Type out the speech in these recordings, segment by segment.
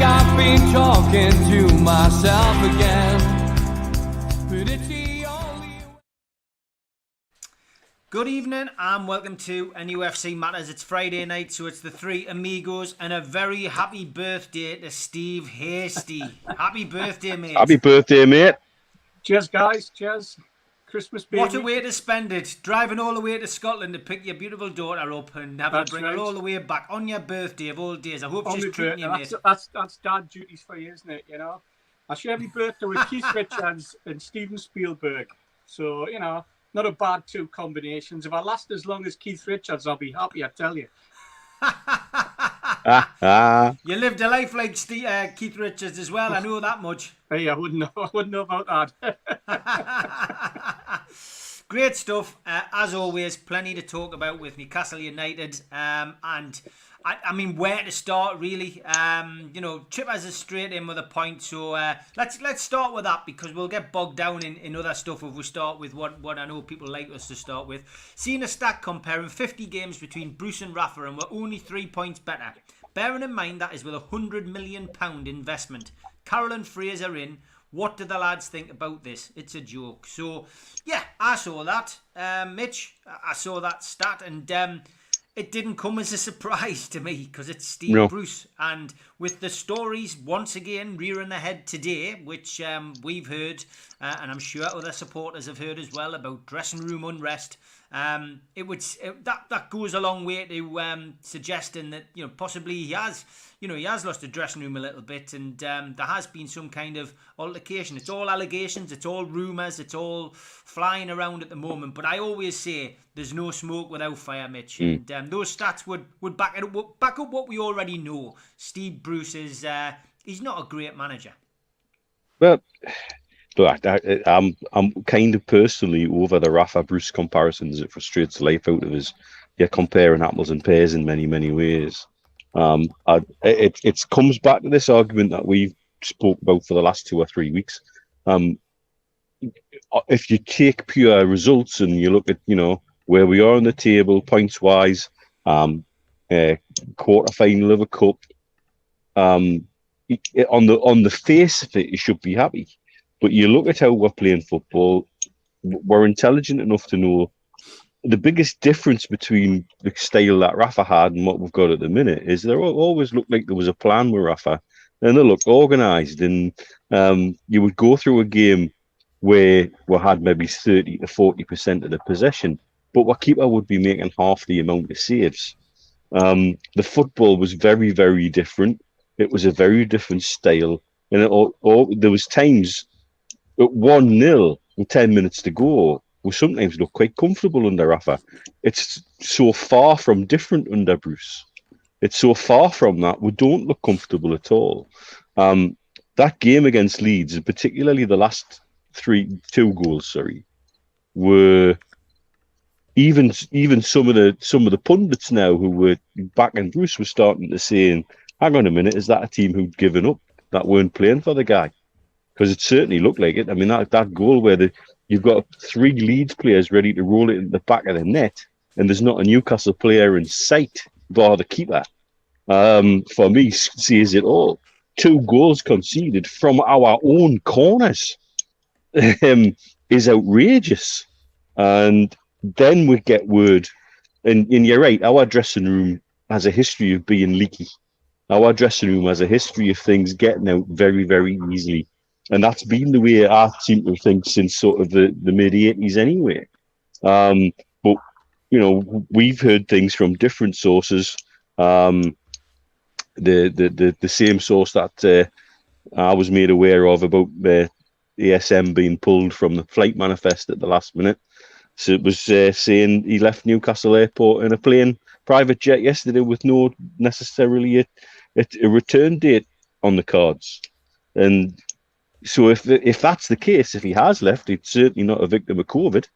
I've been talking to myself again. But it's the only... Good evening and welcome to NUFC Matters. It's Friday night, so it's the three Amigos and a very happy birthday to Steve Hasty. Happy birthday, mate. Happy birthday, mate. Cheers, guys. Cheers. Christmas baby. What a way to spend it. Driving all the way to Scotland to pick your beautiful daughter up and having to bring her all the way back on your birthday of all days. I hope she's treating you, mate. That's dad duties for you, isn't it? You know, I share my birthday with Keith Richards and Steven Spielberg. So, you know, not a bad two combinations. If I last as long as Keith Richards, I'll be happy, I tell you. You lived a life like Keith Richards as well, I know that much. Hey, I wouldn't know about that. Great stuff. As always, plenty to talk about with Newcastle United. And I mean, where to start, really. You know, Chip has us straight in with a point. So let's start with that, because we'll get bogged down in other stuff if we start with what I know people like us to start with. Seeing a stat comparing 50 games between Bruce and Rafa, and we're only 3 points better. Bearing in mind that is with £100 million investment. Carroll and Fraser in. What do the lads think about this? It's a joke. So, yeah, I saw that. Mitch, I saw that stat, and it didn't come as a surprise to me, because it's Steve Bruce. And with the stories once again rearing their head today, which we've heard, and I'm sure other supporters have heard as well, about dressing room unrest, that goes a long way to suggesting that, you know, possibly he has lost the dressing room a little bit, and there has been some kind of altercation. It's all allegations, it's all rumours, it's all flying around at the moment. But I always say there's no smoke without fire, Mitch. And those stats would back up what we already know. Steve Bruce is he's not a great manager. Well, I'm kind of personally over the Rafa Bruce comparisons. It frustrates the life out of us. You're comparing apples and pears in many, many ways. It comes back to this argument that we've spoke about for the last 2 or 3 weeks. If you take pure results and you look at, you know, where we are on the table points wise, quarter final of a cup, on the face of it, you should be happy. But you look at how we're playing football, we're intelligent enough to know the biggest difference between the style that Rafa had and what we've got at the minute is there always looked like there was a plan with Rafa, and they looked organised, and you would go through a game where we had maybe 30 to 40% of the possession, but our keeper would be making half the amount of saves. The football was very, very different. It was a very different style, and there was times at 1-0 with 10 minutes to go, we sometimes look quite comfortable under Rafa. It's so far from different under Bruce. It's so far from that. We don't look comfortable at all. That game against Leeds, and particularly the last two goals, were even some of the pundits now who were backing Bruce were starting to say, hang on a minute, is that a team who'd given up, that weren't playing for the guy? Because it certainly looked like it. I mean, that goal where you've got 3 Leeds players ready to roll it in the back of the net, and there's not a Newcastle player in sight, bar the keeper, for me, says it all. 2 goals conceded from our own corners is outrageous. And then we get word, and you're right, our dressing room has a history of being leaky. Our dressing room has a history of things getting out very, very easily. And that's been the way I seem to think since sort of the mid-80s anyway. But, you know, we've heard things from different sources. The same source that I was made aware of about the ASM being pulled from the flight manifest at the last minute. So it was saying he left Newcastle Airport in a private jet yesterday with no necessarily a return date on the cards. And so if that's the case, if he has left, he's certainly not a victim of COVID,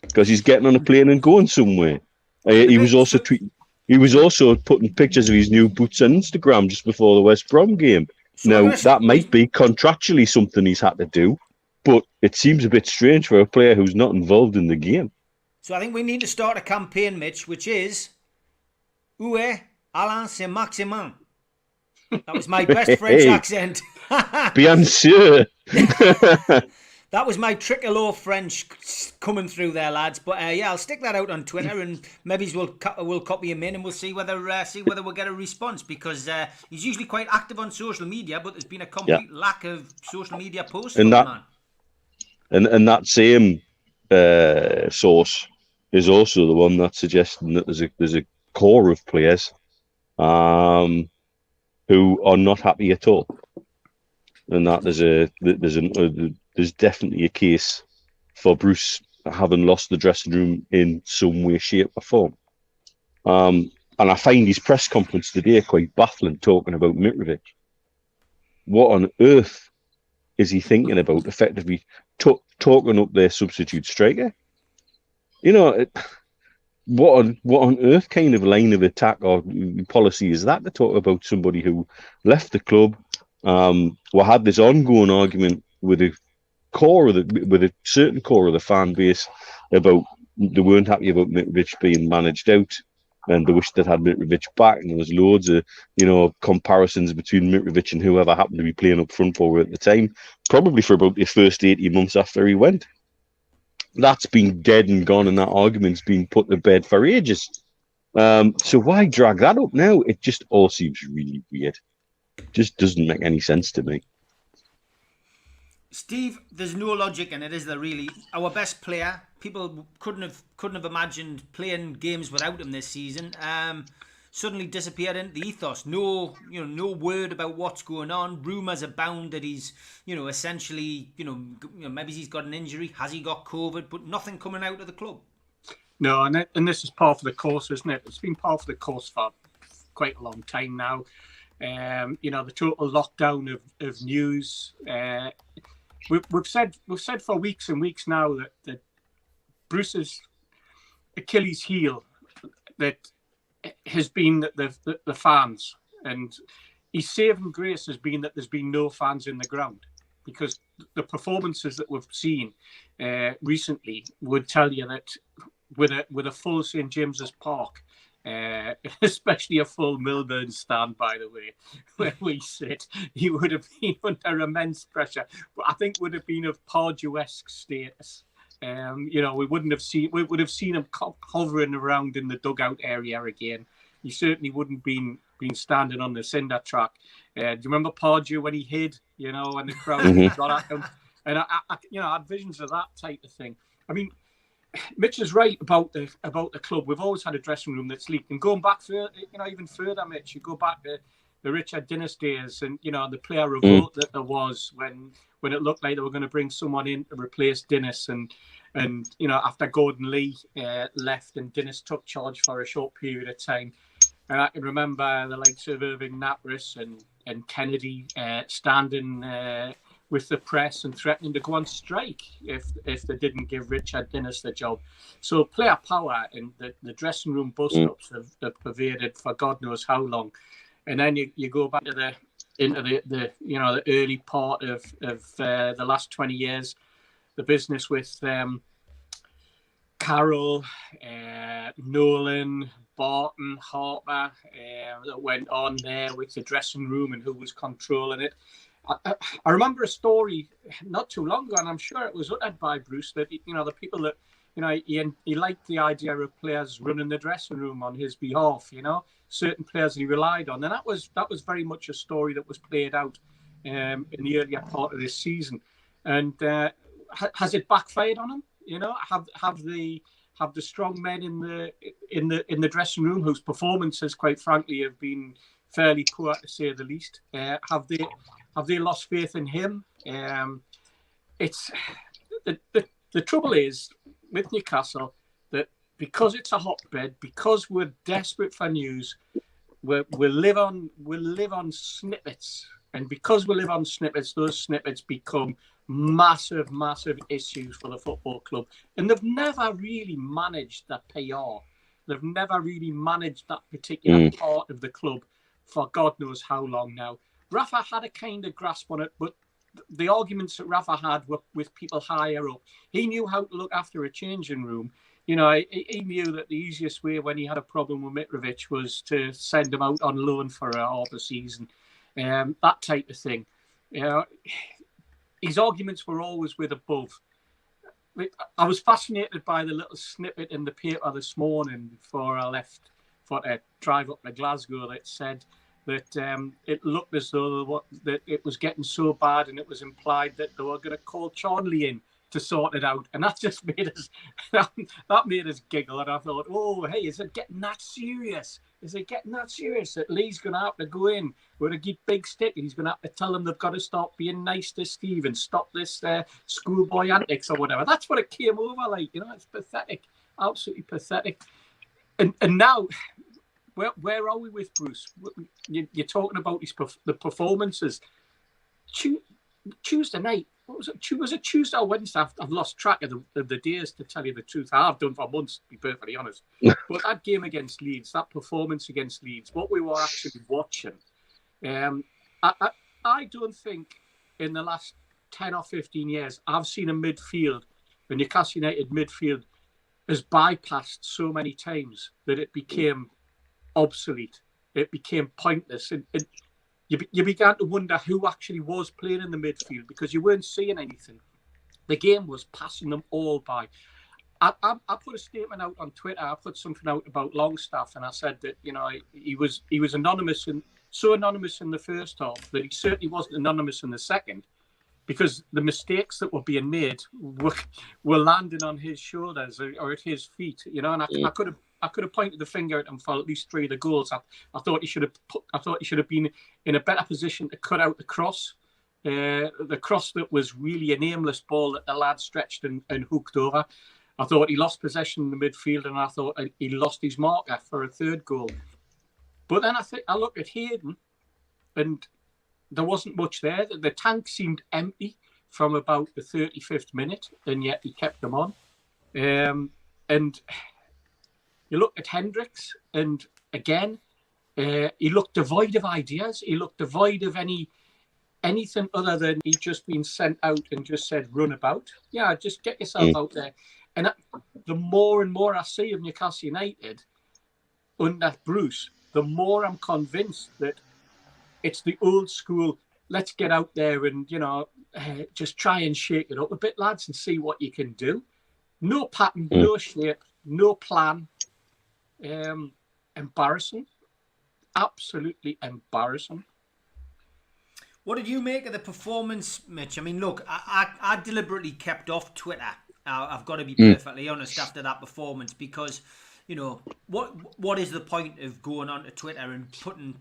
because he's getting on a plane and going somewhere. He was also putting pictures of his new boots on Instagram just before the West Brom game. Now that might be contractually something he's had to do, but it seems a bit strange for a player who's not involved in the game. So I think we need to start a campaign, Mitch, which is "Où est Alain Saint-Maximin?" That was my best French accent. Bien sûr. That was my Tricolore French coming through there, lads. But yeah, I'll stick that out on Twitter, and maybe we'll copy him in, and we'll see whether we'll get a response, because he's usually quite active on social media, but there's been a complete lack of social media posts from the man. And that same source is also the one that's suggesting that there's a core of players who are not happy at all, and that there's definitely a case for Bruce having lost the dressing room in some way, shape, or form. And I find his press conference today quite baffling, talking about Mitrovic. What on earth is he thinking about? Effectively talking up their substitute striker. You know, what on earth kind of line of attack or policy is that to talk about somebody who left the club? We had this ongoing argument with a certain core of the fan base about they weren't happy about Mitrovic being managed out, and they wished they'd had Mitrovic back. And there was loads of comparisons between Mitrovic and whoever happened to be playing up front for at the time, probably for about the first 18 months after he went. That's been dead and gone, and that argument's been put to bed for ages. So why drag that up now? It just all seems really weird. It just doesn't make any sense to me. Steve, there's no logic in it, is there really? Our best player, people couldn't have imagined playing games without him this season. Suddenly disappeared into the ethos. No word about what's going on. Rumours abound that he's, essentially, maybe he's got an injury. Has he got COVID? But nothing coming out of the club. No, and this is part of the course, isn't it? It's been part of the course for quite a long time now. The total lockdown of news. We've said for weeks and weeks now that Bruce's Achilles heel that has been the fans, and his saving grace has been that there's been no fans in the ground, because the performances that we've seen recently would tell you that with a full St James's Park, especially a full Milburn stand, by the way, where we sit, he would have been under immense pressure, but I think would have been of Pardew-esque status. We would have seen him hovering around in the dugout area again. He certainly wouldn't been standing on the cinder track. Do you remember Pardew when he hid, and the crowd got at him? And I had visions of that type of thing. I mean, Mitch is right about the club. We've always had a dressing room that's leaked, and going back further, even further, Mitch, you go back to the Richard Dennis days, and the player revolt that there was when it looked like they were going to bring someone in to replace Dennis, and after Gordon Lee left and Dennis took charge for a short period of time, and I can remember the likes of Irving Napris and Kennedy standing with the press and threatening to go on strike if they didn't give Richard Dennis the job. So player power and the dressing room bust-ups have pervaded for God knows how long. And then you go back to the early part of the last 20 years, the business with Carroll, Nolan, Barton, Harper, that went on there with the dressing room and who was controlling it. I remember a story not too long ago, and I'm sure it was uttered by Bruce, that the people that he liked the idea of players running the dressing room on his behalf. Certain players he relied on, and that was very much a story that was played out in the earlier part of this season. And has it backfired on him? Have the strong men in the dressing room, whose performances, quite frankly, have been fairly poor to say the least, have they lost faith in him? It's the trouble is with Newcastle that because it's a hotbed, because we're desperate for news, we'll live on snippets, and because we live on snippets, those snippets become massive issues for the football club, and they've never really managed that PR. They've never really managed that particular part of the club for God knows how long now. Rafa had a kind of grasp on it, but the arguments that Rafa had were with people higher up. He knew how to look after a changing room. He knew that the easiest way when he had a problem with Mitrovic was to send him out on loan for a half a season. that type of thing. You know, his arguments were always with above. I was fascinated by the little snippet in the paper this morning before I left for a drive up to Glasgow that said that it looked as though that it was getting so bad, and it was implied that they were going to call Charnley in to sort it out, and that just made us that made us giggle. And I thought, oh, hey, is it getting that serious? Is it getting that serious that Lee's going to have to go in with a big stick, and he's going to have to tell them they've got to stop being nice to Steve and stop this schoolboy antics or whatever? That's what it came over like. You know, it's pathetic, absolutely pathetic. And now, where are we with Bruce? You're talking about the performances. Tuesday night. What was it? Was it Tuesday or Wednesday? I've lost track of the days, to tell you the truth. I have done for months, to be perfectly honest. But that game against Leeds, that performance against Leeds, what we were actually watching, I don't think in the last 10 or 15 years I've seen a Newcastle United midfield has bypassed so many times that it became obsolete. It became pointless. You began to wonder who actually was playing in the midfield because you weren't seeing anything. The game was passing them all by. I put a statement out on Twitter. I put something out about Longstaff, and I said that he was anonymous and so anonymous in the first half that he certainly wasn't anonymous in the second, because the mistakes that were being made were landing on his shoulders or at his feet. And I could have pointed the finger at him for at least 3 of the goals. I thought he should have been in a better position to cut out the cross that was really an aimless ball that the lad stretched and hooked over. I thought he lost possession in the midfield, and I thought he lost his marker for a third goal. But then I look at Hayden, and there wasn't much there. The tank seemed empty from about the 35th minute, and yet he kept them on. And you look at Hendricks, and again, he looked devoid of ideas. He looked devoid of anything other than he'd just been sent out and just said, run about. Yeah, just get yourself out there. And the more and more I see of Newcastle United under Bruce, the more I'm convinced that it's the old school, let's get out there and, just try and shake it up a bit, lads, and see what you can do. No pattern, no shape, no plan. Embarrassing. Absolutely embarrassing. What did you make of the performance, Mitch? I mean, look, I deliberately kept off Twitter. I've got to be perfectly honest after that performance, because, what is the point of going onto Twitter and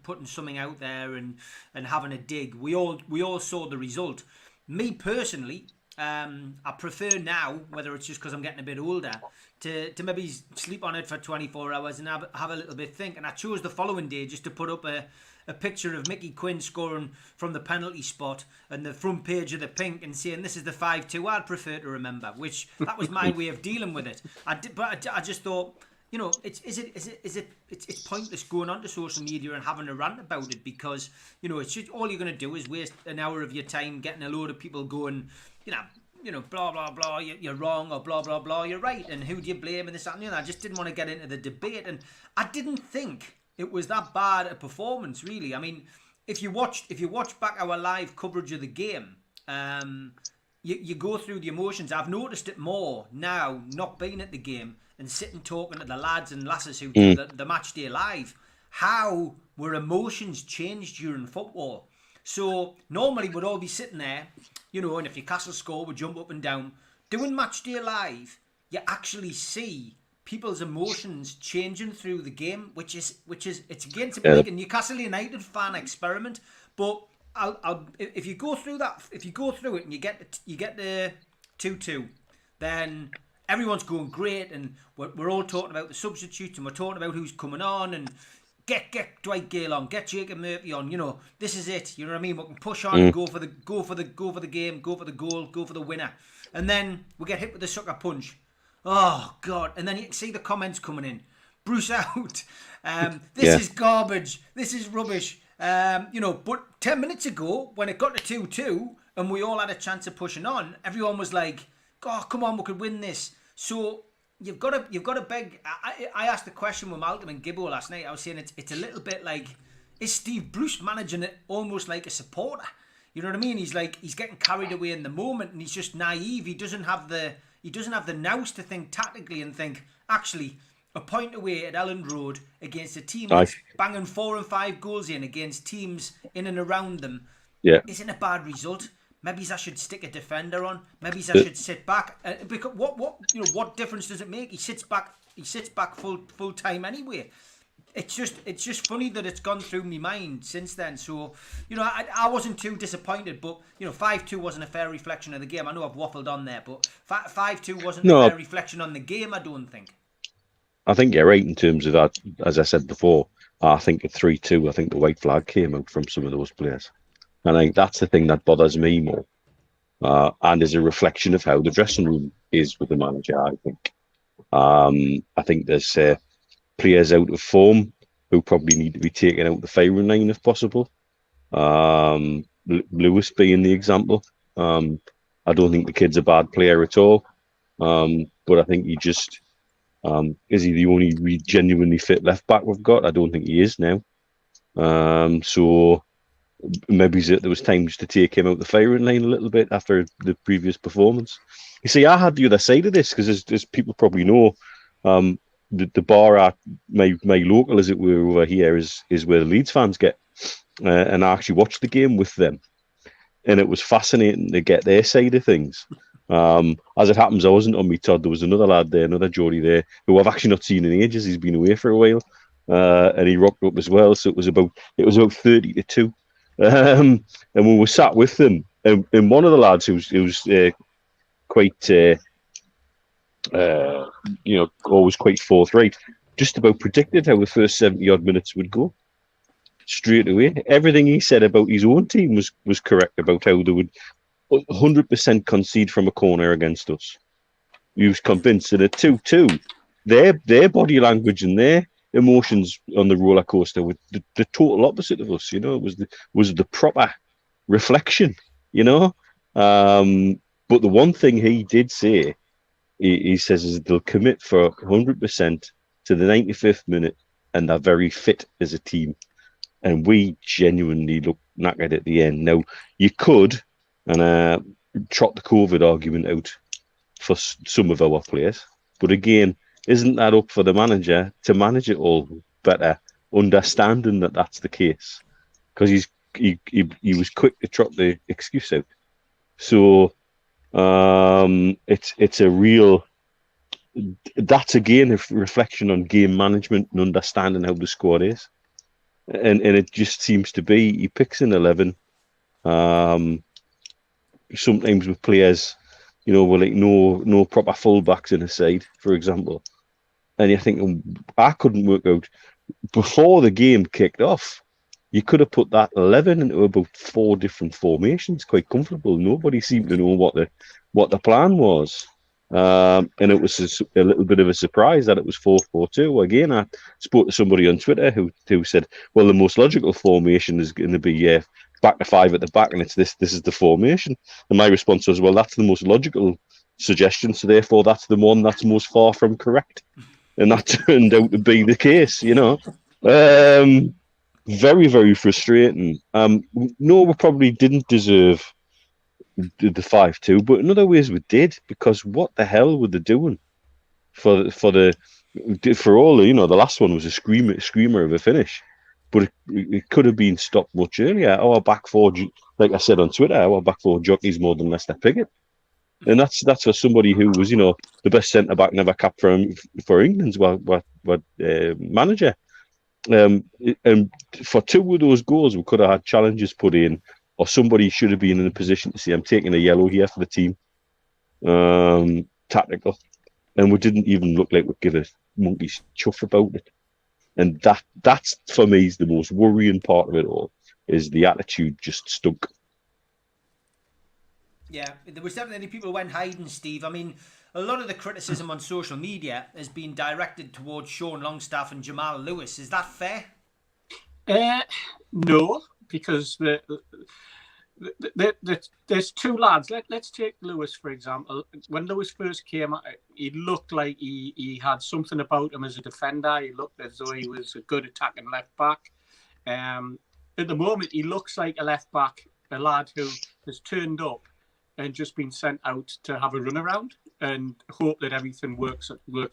putting something out there and having a dig? We all saw the result. Me personally, I prefer now, whether it's just because I'm getting a bit older, to maybe sleep on it for 24 hours and have a little bit think. And I chose the following day just to put up a picture of Mickey Quinn scoring from the penalty spot and the front page of the Pink and saying this is the 5-2 I'd prefer to remember, which that was my way of dealing with it. But I just thought, it's pointless going onto social media and having a rant about it, because it's just, all you're going to do is waste an hour of your time getting a load of people going, blah blah blah, you're wrong, or blah blah blah, you're right, and who do you blame, and this that, and the other. I just didn't want to get into the debate, and I didn't think it was that bad a performance, really. I mean, if you watch back our live coverage of the game, you go through the emotions. I've noticed it more now, not being at the game and sitting talking to the lads and lasses who do the match day live, how were emotions changed during football. So normally we'd all be sitting there, and if Newcastle score, we'd jump up and down. Doing match day live, you actually see people's emotions changing through the game, which is it's again to be like a Newcastle United fan experiment. But if you go through it and you get the 2-2, then everyone's going great, and we're all talking about the substitutes, and we're talking about who's coming on, and get Dwight Gale on, get Jacob Murphy on. This is it. You know what I mean? We can push on and go for the game, go for the goal, go for the winner, and then we get hit with the sucker punch. Oh God! And then you can see the comments coming in. Bruce out. This is garbage. This is rubbish. But 10 minutes ago, when it got to 2-2 and we all had a chance of pushing on, everyone was like, "Oh, come on, we could win this." So you've got to beg. I asked the question with Malcolm and Gibbo last night. I was saying it's a little bit like, is Steve Bruce managing it almost like a supporter? You know what I mean? He's getting carried away in the moment, and he's just naive. He doesn't have the nous to think tactically and think, actually, a point away at Elland Road against a team that's banging 4 and 5 goals in against teams in and around them isn't a bad result. Maybe I should stick a defender on. Maybe I should sit back. Because what difference does it make? He sits back full time anyway. It's just funny that it's gone through my mind since then. So, I wasn't too disappointed, but 5-2 wasn't a fair reflection of the game. I know I've waffled on there, but 5-2 wasn't a fair reflection on the game, I don't think. I think you're right in terms of that. As I said before, I think at 3-2, I think the white flag came out from some of those players. And I think that's the thing that bothers me more. And is a reflection of how the dressing room is with the manager, I think. I think there's players out of form who probably need to be taken out the firing line if possible. Lewis being the example. I don't think the kid's a bad player at all. But I think he just... is he the only genuinely fit left back we've got? I don't think he is now. So maybe there was time just to take him out the firing line a little bit after the previous performance. You see, I had the other side of this because, as people probably know, the bar at my local, as it were, over here is where the Leeds fans get, and I actually watched the game with them, and it was fascinating to get their side of things. As it happens, I wasn't on me Todd. There was another lad there, another Geordie there, who I've actually not seen in ages. He's been away for a while, and he rocked up as well. So it was about 30-2, and we were sat with them. And one of the lads who's quite, always quite forthright, just about predicted how the first 70-odd minutes would go. Straight away, everything he said about his own team was correct about how they would 100% concede from a corner against us. He was convinced that at 2-2, their body language and their emotions on the roller coaster were the total opposite of us. It was the proper reflection. But the one thing he did say, he says, is they'll commit for 100% to the 95th minute, and they're very fit as a team. And we genuinely looked knackered at the end. Now, you could trot the COVID argument out for some of our players, but again, isn't that up for the manager to manage it all better, understanding that that's the case? Because he was quick to trot the excuse out. So it's a real... That's again a reflection on game management and understanding how the squad is. And it just seems to be he picks an 11. Sometimes with players, with like no proper fullbacks in a side, for example. And you're thinking, I couldn't work out before the game kicked off. You could have put that 11 into about 4 different formations, quite comfortable. Nobody seemed to know what the plan was. And it was a little bit of a surprise that it was 4-4-2. Again, I spoke to somebody on Twitter who said, well, the most logical formation is going to be back to 5 at the back, and it's this is the formation. And my response was, well, that's the most logical suggestion, so therefore that's the one that's most far from correct. And that turned out to be the case, Very, very frustrating. No, we probably didn't deserve the 5-2, but in other ways we did, because what the hell were they doing for all the last one was a screamer of a finish, but it could have been stopped much earlier. Our back four, like I said on Twitter, our back four jockeys more than Leicester Piggott, and that's for somebody who was the best centre back never capped for England's manager. And for 2 of those goals, we could have had challenges put in, or somebody should have been in a position to say, I'm taking a yellow here for the team. Tactical. And we didn't even look like we'd give a monkey's chuff about it. And that's for me, is the most worrying part of it all, is the attitude just stunk. Yeah, there was definitely people who went hiding, Steve. I mean, a lot of the criticism on social media has been directed towards Sean Longstaff and Jamal Lewis. Is that fair? No, because there's 2 lads. Let's take Lewis, for example. When Lewis first came, he looked like he had something about him as a defender. He looked as though he was a good attacking left back. At the moment, he looks like a left back, a lad who has turned up and just been sent out to have a run around and hope that everything works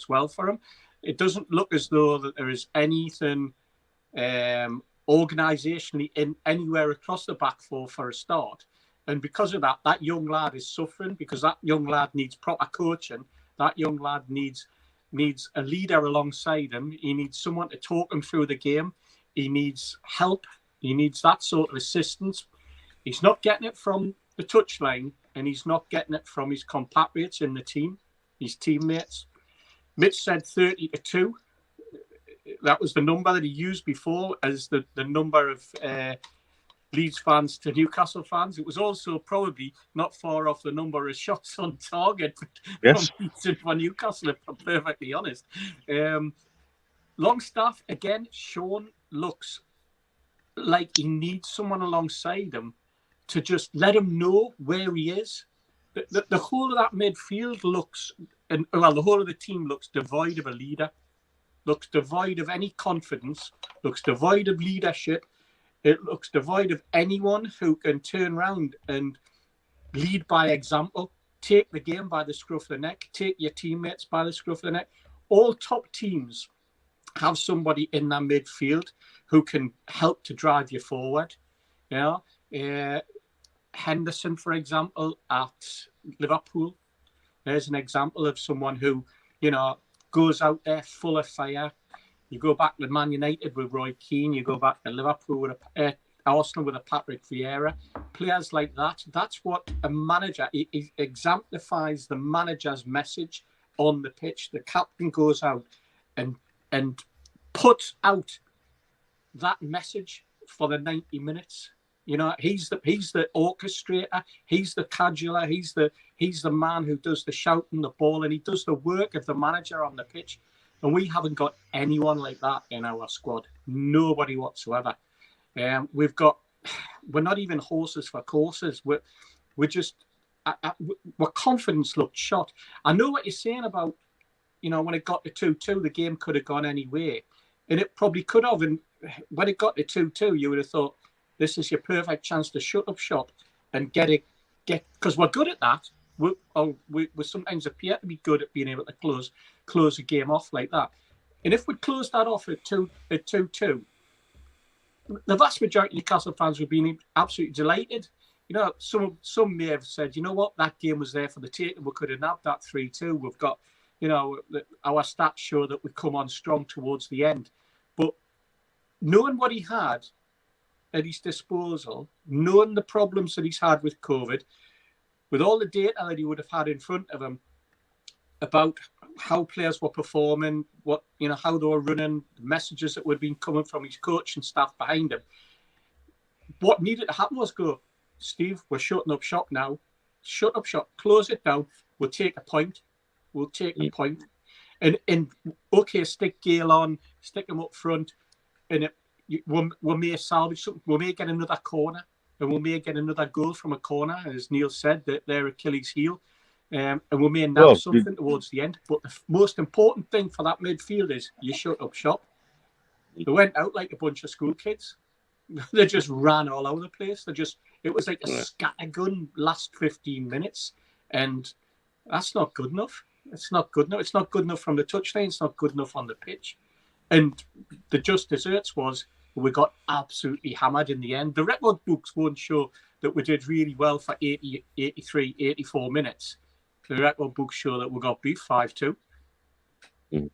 well for him. It doesn't look as though that there is anything organisationally in anywhere across the back four for a start. And because of that, that young lad is suffering, because that young lad needs proper coaching. That young lad needs a leader alongside him. He needs someone to talk him through the game. He needs help. He needs that sort of assistance. He's not getting it from the touchline, and he's not getting it from his compatriots in the team, his teammates. Mitch said 30-2. That was the number that he used before as the number of Leeds fans to Newcastle fans. It was also probably not far off the number of shots on target Yes. from Leeds and for Newcastle, if I'm perfectly honest. Longstaff, again, Sean looks like he needs someone alongside him to just let him know where he is. The whole of that midfield looks, the whole of the team looks devoid of a leader, looks devoid of any confidence, looks devoid of leadership. It looks devoid of anyone who can turn around and lead by example, take the game by the scruff of the neck, take your teammates by the scruff of the neck. All top teams have somebody in their midfield who can help to drive you forward. Henderson, for example, at Liverpool, there's an example of someone who, goes out there full of fire. You go back to Man United with Roy Keane. You go back to Liverpool with Arsenal with a Patrick Vieira. Players like that. That's what a manager. It exemplifies the manager's message on the pitch. The captain goes out and puts out that message for the 90 minutes. He's the orchestrator. He's the cajoler. He's the man who does the shouting, the ball, and he does the work of the manager on the pitch. And we haven't got anyone like that in our squad. Nobody whatsoever. We're not even horses for courses. We're just, our confidence looked shot. I know what you're saying about, when it got to 2-2, the game could have gone any way. And it probably could have. And when it got to 2-2, you would have thought, this is your perfect chance to shut up shop and because we're good at that. We sometimes appear to be good at being able to close a game off like that. And if we'd closed that off at 2-2, the vast majority of Newcastle fans would be absolutely delighted. Some may have said, you know what, that game was there for the taking. We could have nabbed that 3-2. We've got, our stats show that we come on strong towards the end. But knowing what he had at his disposal, knowing the problems that he's had with COVID, with all the data that he would have had in front of him about how players were performing, how they were running, the messages that would have been coming from his coach and staff behind him. What needed to happen was go, Steve, we're shutting up shop now. Shut up shop, close it down. We'll take a point. And okay, stick Gale on, stick him up front, and we may salvage something. We may get another corner. And we may get another goal from a corner, as Neil said, that their Achilles heel. And we may nab something towards the end. But the most important thing for that midfield is you shut up shop. They went out like a bunch of school kids. They just ran all over the place. It was like a scattergun last 15 minutes. And that's not good enough. It's not good enough. It's not good enough from the touchline. It's not good enough on the pitch. And the just desserts was, we got absolutely hammered in the end. The record books won't show that we did really well for 80, 83, 84 minutes. The record books show that we got beat 5-2.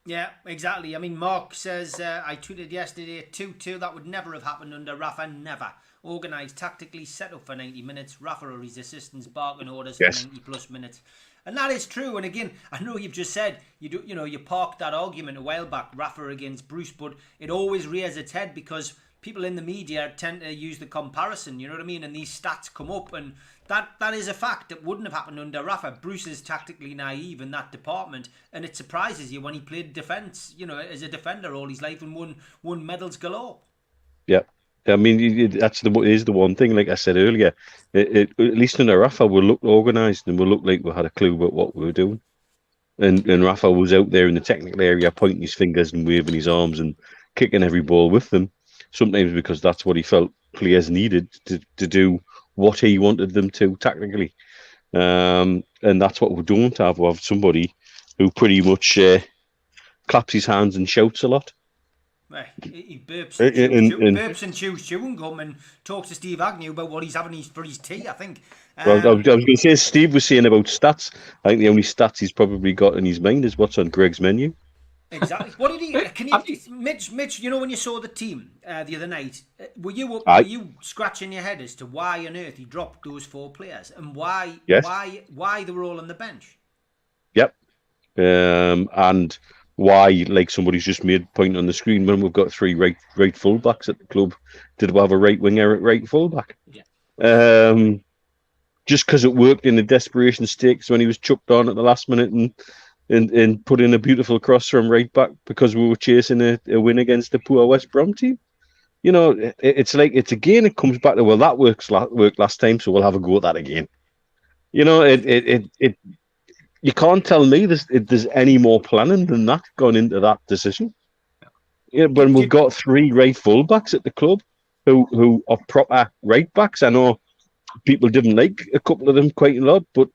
Yeah, exactly. I mean, Mark says, I tweeted yesterday, 2-2, that would never have happened under Rafa, never. Organised, tactically, set up for 90 minutes. Rafa or his assistants barking orders for 90 plus minutes. And that is true. And again, I know you've just said you parked that argument a while back, Rafa against Bruce, but it always rears its head because people in the media tend to use the comparison. You know what I mean? And these stats come up, and that is a fact that wouldn't have happened under Rafa. Bruce is tactically naive in that department, and it surprises you when he played defence, as a defender all his life and won medals galore. Yeah. I mean, is the one thing, like I said earlier, at least under Rafa, we looked organised and we looked like we had a clue about what we were doing. And Rafa was out there in the technical area, pointing his fingers and waving his arms and kicking every ball with them. sometimes because that's what he felt players needed to do what he wanted them to tactically. And that's what we don't have. We have somebody who pretty much claps his hands and shouts a lot. Right. He burps and chews chewing gum and talks to Steve Agnew about what he's having for his tea, I think. Well, I was going to say, Steve was saying about stats. I think the only stats he's probably got in his mind is what's on Greg's menu. Exactly. What did he? Can you, Mitch? You know, when you saw the team the other night, were you scratching your head as to why on earth he dropped those 4 players and why they were all on the bench? Yep. And why, like somebody's just made a point on the screen, when we've got 3 right fullbacks at the club, did we have a right winger at right fullback? Yeah. Just because it worked in the desperation stakes when he was chucked on at the last minute and put in a beautiful cross from right back because we were chasing a win against the poor West Brom team. You know, it comes back to, well, that worked last time, so we'll have a go at that again. You know, you can't tell me there's any more planning than that gone into that decision. Yeah, when we've got 3 right fullbacks at the club who are proper right backs. I know people didn't like a couple of them quite a lot, but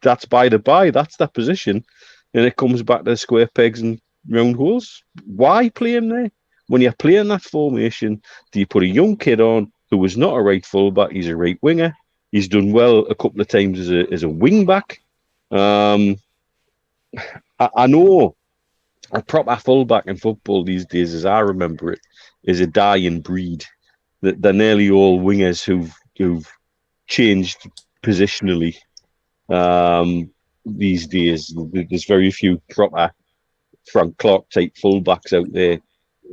that's by the by. That's that position, and it comes back to square pegs and round holes. Why play him there when you're playing that formation? Do you put a young kid on who was not a right fullback? He's a right winger. He's done well a couple of times as a wing back. I know a proper fullback in football these days, as I remember it, is a dying breed. They're nearly all wingers who've changed positionally. These days, there's very few proper Frank Clark type fullbacks out there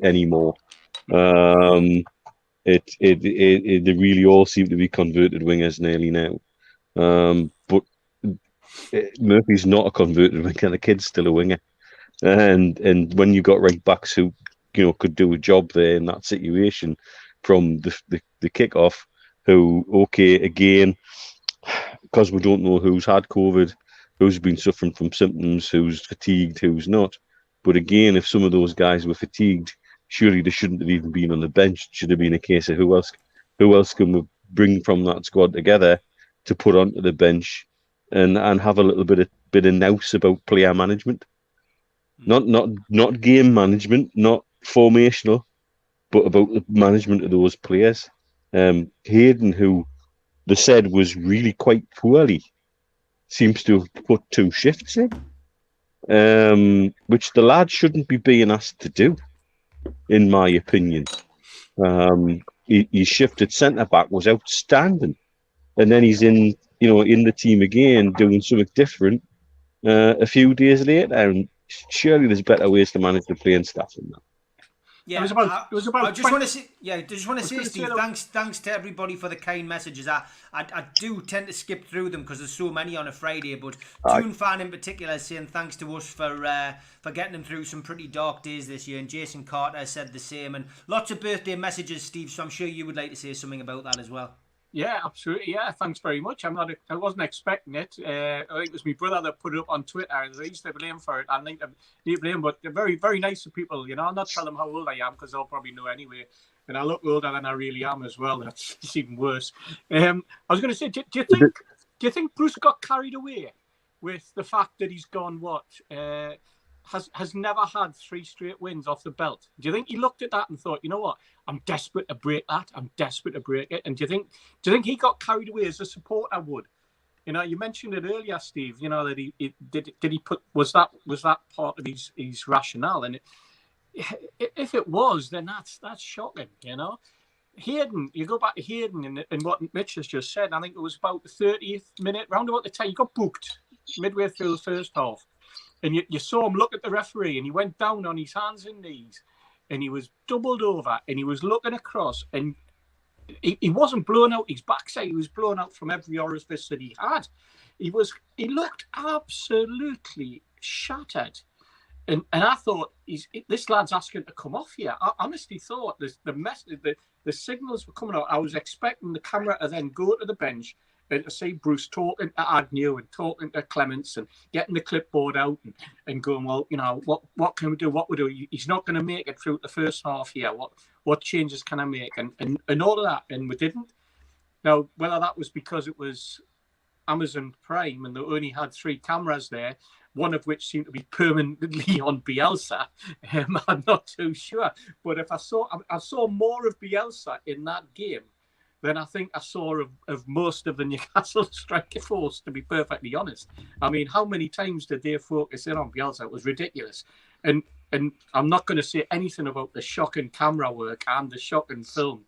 anymore. They really all seem to be converted wingers nearly now. But Murphy's not a converted winger. The kid's still a winger, and when you got right backs who could do a job there in that situation from the kick-off, who again, because we don't know who's had COVID, who's been suffering from symptoms, who's fatigued, who's not. But again, if some of those guys were fatigued, surely they shouldn't have even been on the bench. It should have been a case of who else can we bring from that squad together to put onto the bench and have a little bit of nous about player management. Not game management, not formational, but about the management of those players. Hayden, who they said was really quite poorly, seems to have put 2 shifts in, which the lad shouldn't be being asked to do, in my opinion. His shift at centre-back was outstanding. And then he's in the team again, doing something different a few days later. And surely there's better ways to manage the playing staff than that. Yeah, it was about. I just want to say, Steve, thanks to everybody for the kind messages. I do tend to skip through them because there's so many on a Friday. But Toon Fan in particular is saying thanks to us for getting them through some pretty dark days this year. And Jason Carter said the same. And lots of birthday messages, Steve. So I'm sure you would like to say something about that as well. Yeah, absolutely. Yeah, thanks very much. I wasn't expecting it. I think it was my brother that put it up on Twitter. They used to blame for it. I think they blame, but they're very, very nice people. I'll not tell them how old I am because they'll probably know anyway. And I look older than I really am as well. That's even worse. I was going to say, do you think Bruce got carried away with the fact that he's gone has never had 3 straight wins off the belt? Do you think he looked at that and thought, you know what, I'm desperate to break that. I'm desperate to break it. And do you think he got carried away as a supporter would? You mentioned it earlier, Steve. That he put was that part of his rationale? And if it was, then that's shocking. Hayden, you go back to Hayden and what Mitch has just said. I think it was about the 30th minute, round about the time he got booked midway through the first half. And you saw him look at the referee and he went down on his hands and knees and he was doubled over and he was looking across and he wasn't blowing out his backside. He was blowing out from every orifice that he had. He looked absolutely shattered. And I thought, this lad's asking to come off here. I honestly thought the signals were coming out. I was expecting the camera to then go to the bench And to see Bruce talking to Agnew and talking to Clements and getting the clipboard out and going, well, what can we do? What we do? He's not going to make it through the first half here. What changes can I make? And all of that. And we didn't. Now, whether that was because it was Amazon Prime and they only had 3 cameras there, one of which seemed to be permanently on Bielsa, I'm not too sure. But if I saw more of Bielsa in that game than I think I saw of most of the Newcastle striker force, to be perfectly honest. I mean, how many times did they focus in on Bielsa? It was ridiculous. And I'm not going to say anything about the shocking camera work and the shocking film.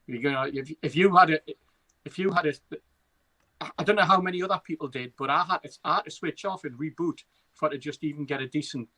If you had a, I don't know how many other people did, but I had to switch off and reboot for to just even get a decent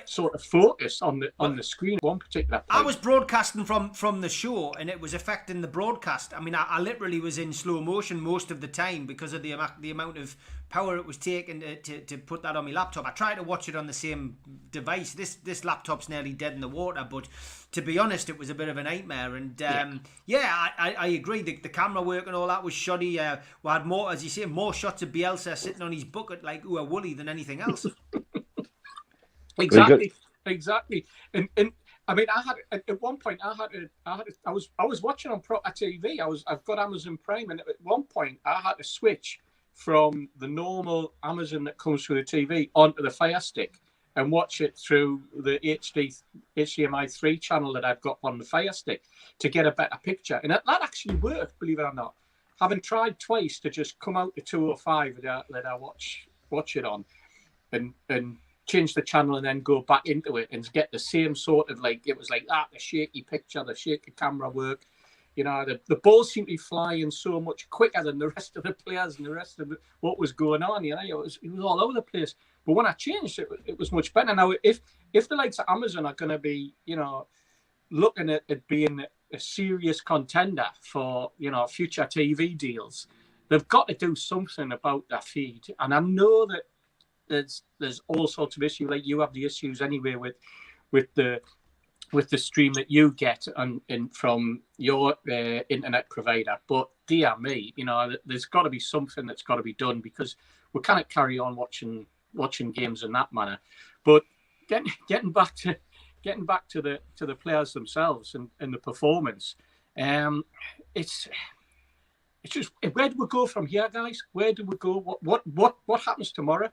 sort of focus on the screen at one particular point. I was broadcasting from the show, and it was affecting the broadcast. I mean, I literally was in slow motion most of the time because of the amount of power it was taking to put that on my laptop. I tried to watch it on the same device. This laptop's nearly dead in the water, but to be honest, it was a bit of a nightmare. And I agree. The camera work and all that was shoddy. We had more, as you say, more shots of Bielsa sitting on his bucket like a woolly than anything else. Exactly. And I mean, I had at one point I was watching on Pro TV. I've got Amazon Prime, and at one point I had to switch from the normal Amazon that comes through the TV onto the Fire Stick and watch it through the HDMI 3 channel that I've got on the Fire Stick to get a better picture. And that actually worked, believe it or not. Having tried twice to just come out to 205 that I watch it on and change the channel and then go back into it and get the same sort of the shaky picture, the shaky camera work. The ball seemed to be flying so much quicker than the rest of the players and the rest of what was going on. It was all over the place. But when I changed it, it was much better. Now, if the likes of Amazon are going to be, looking at being a serious contender for, future TV deals, they've got to do something about their feed. And I know that there's all sorts of issues. Like you have the issues anyway with the stream that you get from your internet provider. But dear me, there's got to be something that's got to be done because we can't carry on watching games in that manner. But getting back to the players themselves and the performance, it's just, where do we go from here, guys? Where do we go? What happens tomorrow?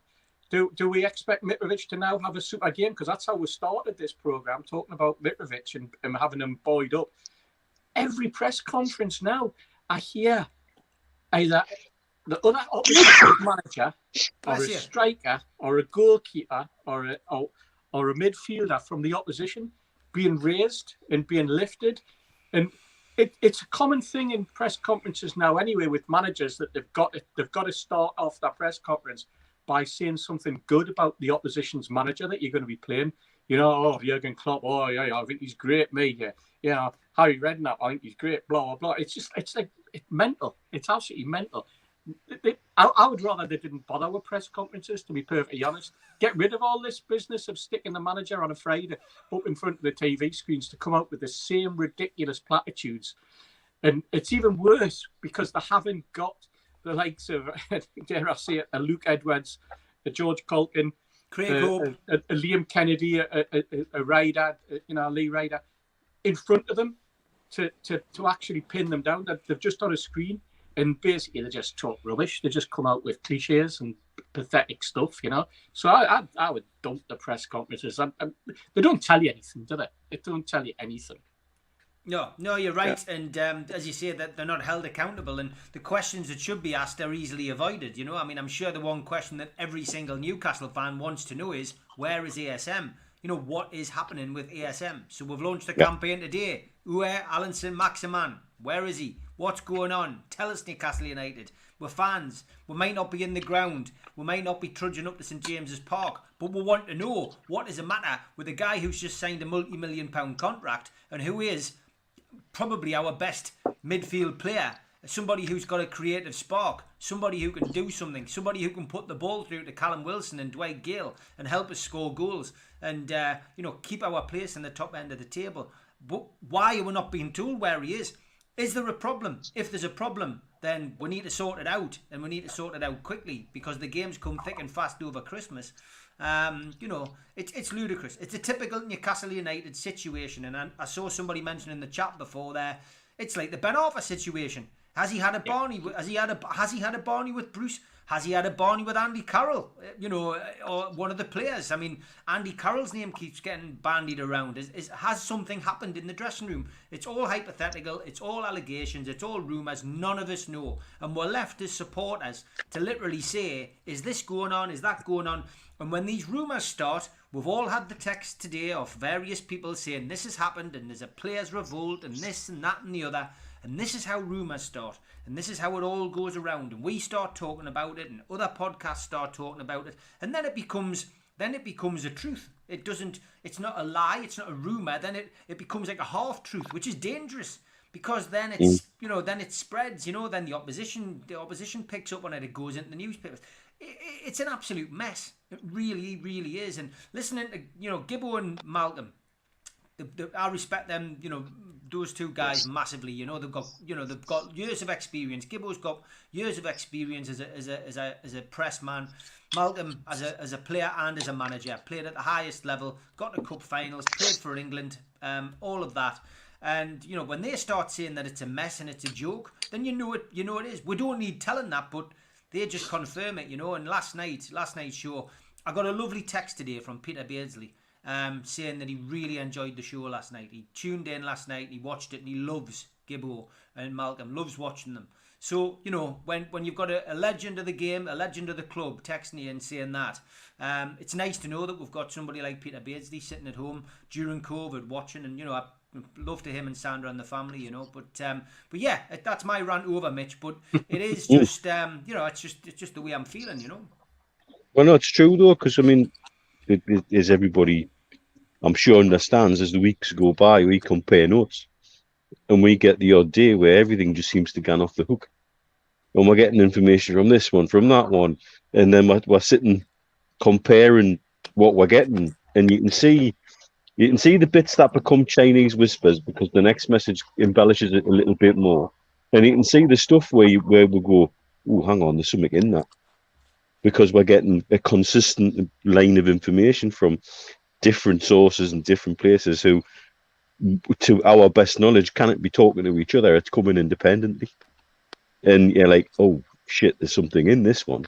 Do we expect Mitrovic to now have a super game? Because that's how we started this programme, talking about Mitrovic and having him buoyed up. Every press conference now, I hear either the other opposition manager or a striker or a goalkeeper or a midfielder from the opposition being raised and being lifted. And it's a common thing in press conferences now anyway with managers that they've got to start off their press conference by saying something good about the opposition's manager that you're going to be playing. Jurgen Klopp, I think he's great, mate. Yeah, Harry Redknapp, I think he's great, blah, blah, blah. It's mental. It's absolutely mental. I would rather they didn't bother with press conferences, to be perfectly honest. Get rid of all this business of sticking the manager on a Friday up in front of the TV screens to come out with the same ridiculous platitudes. And it's even worse because they haven't got the likes of, dare I say it, a Luke Edwards, a George Culkin, Craig Hope, a Liam Kennedy, a Ryder, Lee Ryder, in front of them to actually pin them down. They've just on a screen and basically they just talk rubbish. They just come out with cliches and pathetic stuff, So I would dump the press conferences. They don't tell you anything, do they? They don't tell you anything. No, you're right. Yeah. And as you say, that they're not held accountable, and the questions that should be asked are easily avoided. I mean, I'm sure the one question that every single Newcastle fan wants to know is, where is ASM? What is happening with ASM? So we've launched a campaign today. Uwe Alanson Maximan, where is he? What's going on? Tell us, Newcastle United. We're fans. We might not be in the ground. We might not be trudging up to St James's Park, but we want to know what is the matter with a guy who's just signed a multi-million-pound contract and who is probably our best midfield player, somebody who's got a creative spark, somebody who can do something, somebody who can put the ball through to Callum Wilson and Dwight Gale and help us score goals and keep our place in the top end of the table. But why are we not being told where he is? Is there a problem? If there's a problem, then we need to sort it out, and we need to sort it out quickly, because the games come thick and fast over Christmas. It's ludicrous. It's a typical Newcastle United situation, and I saw somebody mention in the chat before there. It's like the Ben Arfa situation. Has he had a Barney? Has he had a Barney with Bruce? Has he had a Barney with Andy Carroll? Or one of the players? I mean, Andy Carroll's name keeps getting bandied around. Has something happened in the dressing room? It's all hypothetical. It's all allegations. It's all rumours. None of us know. And we're left as supporters to literally say, is this going on? Is that going on? And when these rumours start, we've all had the text today of various people saying this has happened and there's a players' revolt and this and that and the other. And this is how rumours start. And this is how it all goes around. And we start talking about it, and other podcasts start talking about it. And then it becomes a truth. It's not a lie, it's not a rumour. Then it becomes like a half truth, which is dangerous. Because then then it spreads, then the opposition picks up on it, it goes into the newspapers. It's an absolute mess. It really, really is. And listening to, Gibbo and Malcolm, I respect them, those two guys massively. They've got years of experience. Gibbo's got years of experience as a press man. Malcolm as a player and as a manager, played at the highest level, got to cup finals, played for England, all of that. And when they start saying that it's a mess and it's a joke, then you know it is. We don't need telling that, but they just confirm it, And last night's show, I got a lovely text today from Peter Beardsley. Saying that he really enjoyed the show last night. He tuned in last night, he watched it, and he loves Gibbo and Malcolm, loves watching them. So, when you've got a legend of the game, a legend of the club texting you and saying that, it's nice to know that we've got somebody like Peter Beardsley sitting at home during COVID watching, and, I love to him and Sandra and the family, But yeah, that's my rant over, Mitch, but it is just, it's just the way I'm feeling, Well, no, it's true, though, because, it is everybody, I'm sure, understands as the weeks go by, we compare notes and we get the odd day where everything just seems to go off the hook. And we're getting information from this one, from that one, and then we're sitting comparing what we're getting. And you can see the bits that become Chinese whispers because the next message embellishes it a little bit more. And you can see the stuff where we go, oh, hang on, there's something in that. Because we're getting a consistent line of information from different sources and different places who, to our best knowledge, cannot be talking to each other. It's coming independently. And you're like, oh, shit, there's something in this one.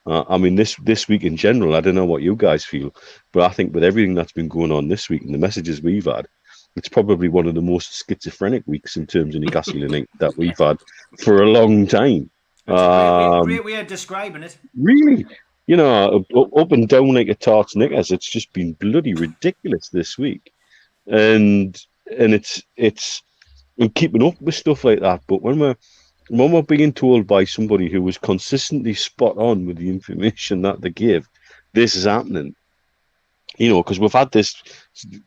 This week in general, I don't know what you guys feel, but I think with everything that's been going on this week and the messages we've had, it's probably one of the most schizophrenic weeks in terms of Newcastle United that we've had for a long time. Great way of describing it. Really, up and down like a tart's knickers. It's just been bloody ridiculous this week, and it's keeping up with stuff like that. But when we're being told by somebody who was consistently spot on with the information that they give, this is happening. Because we've had this,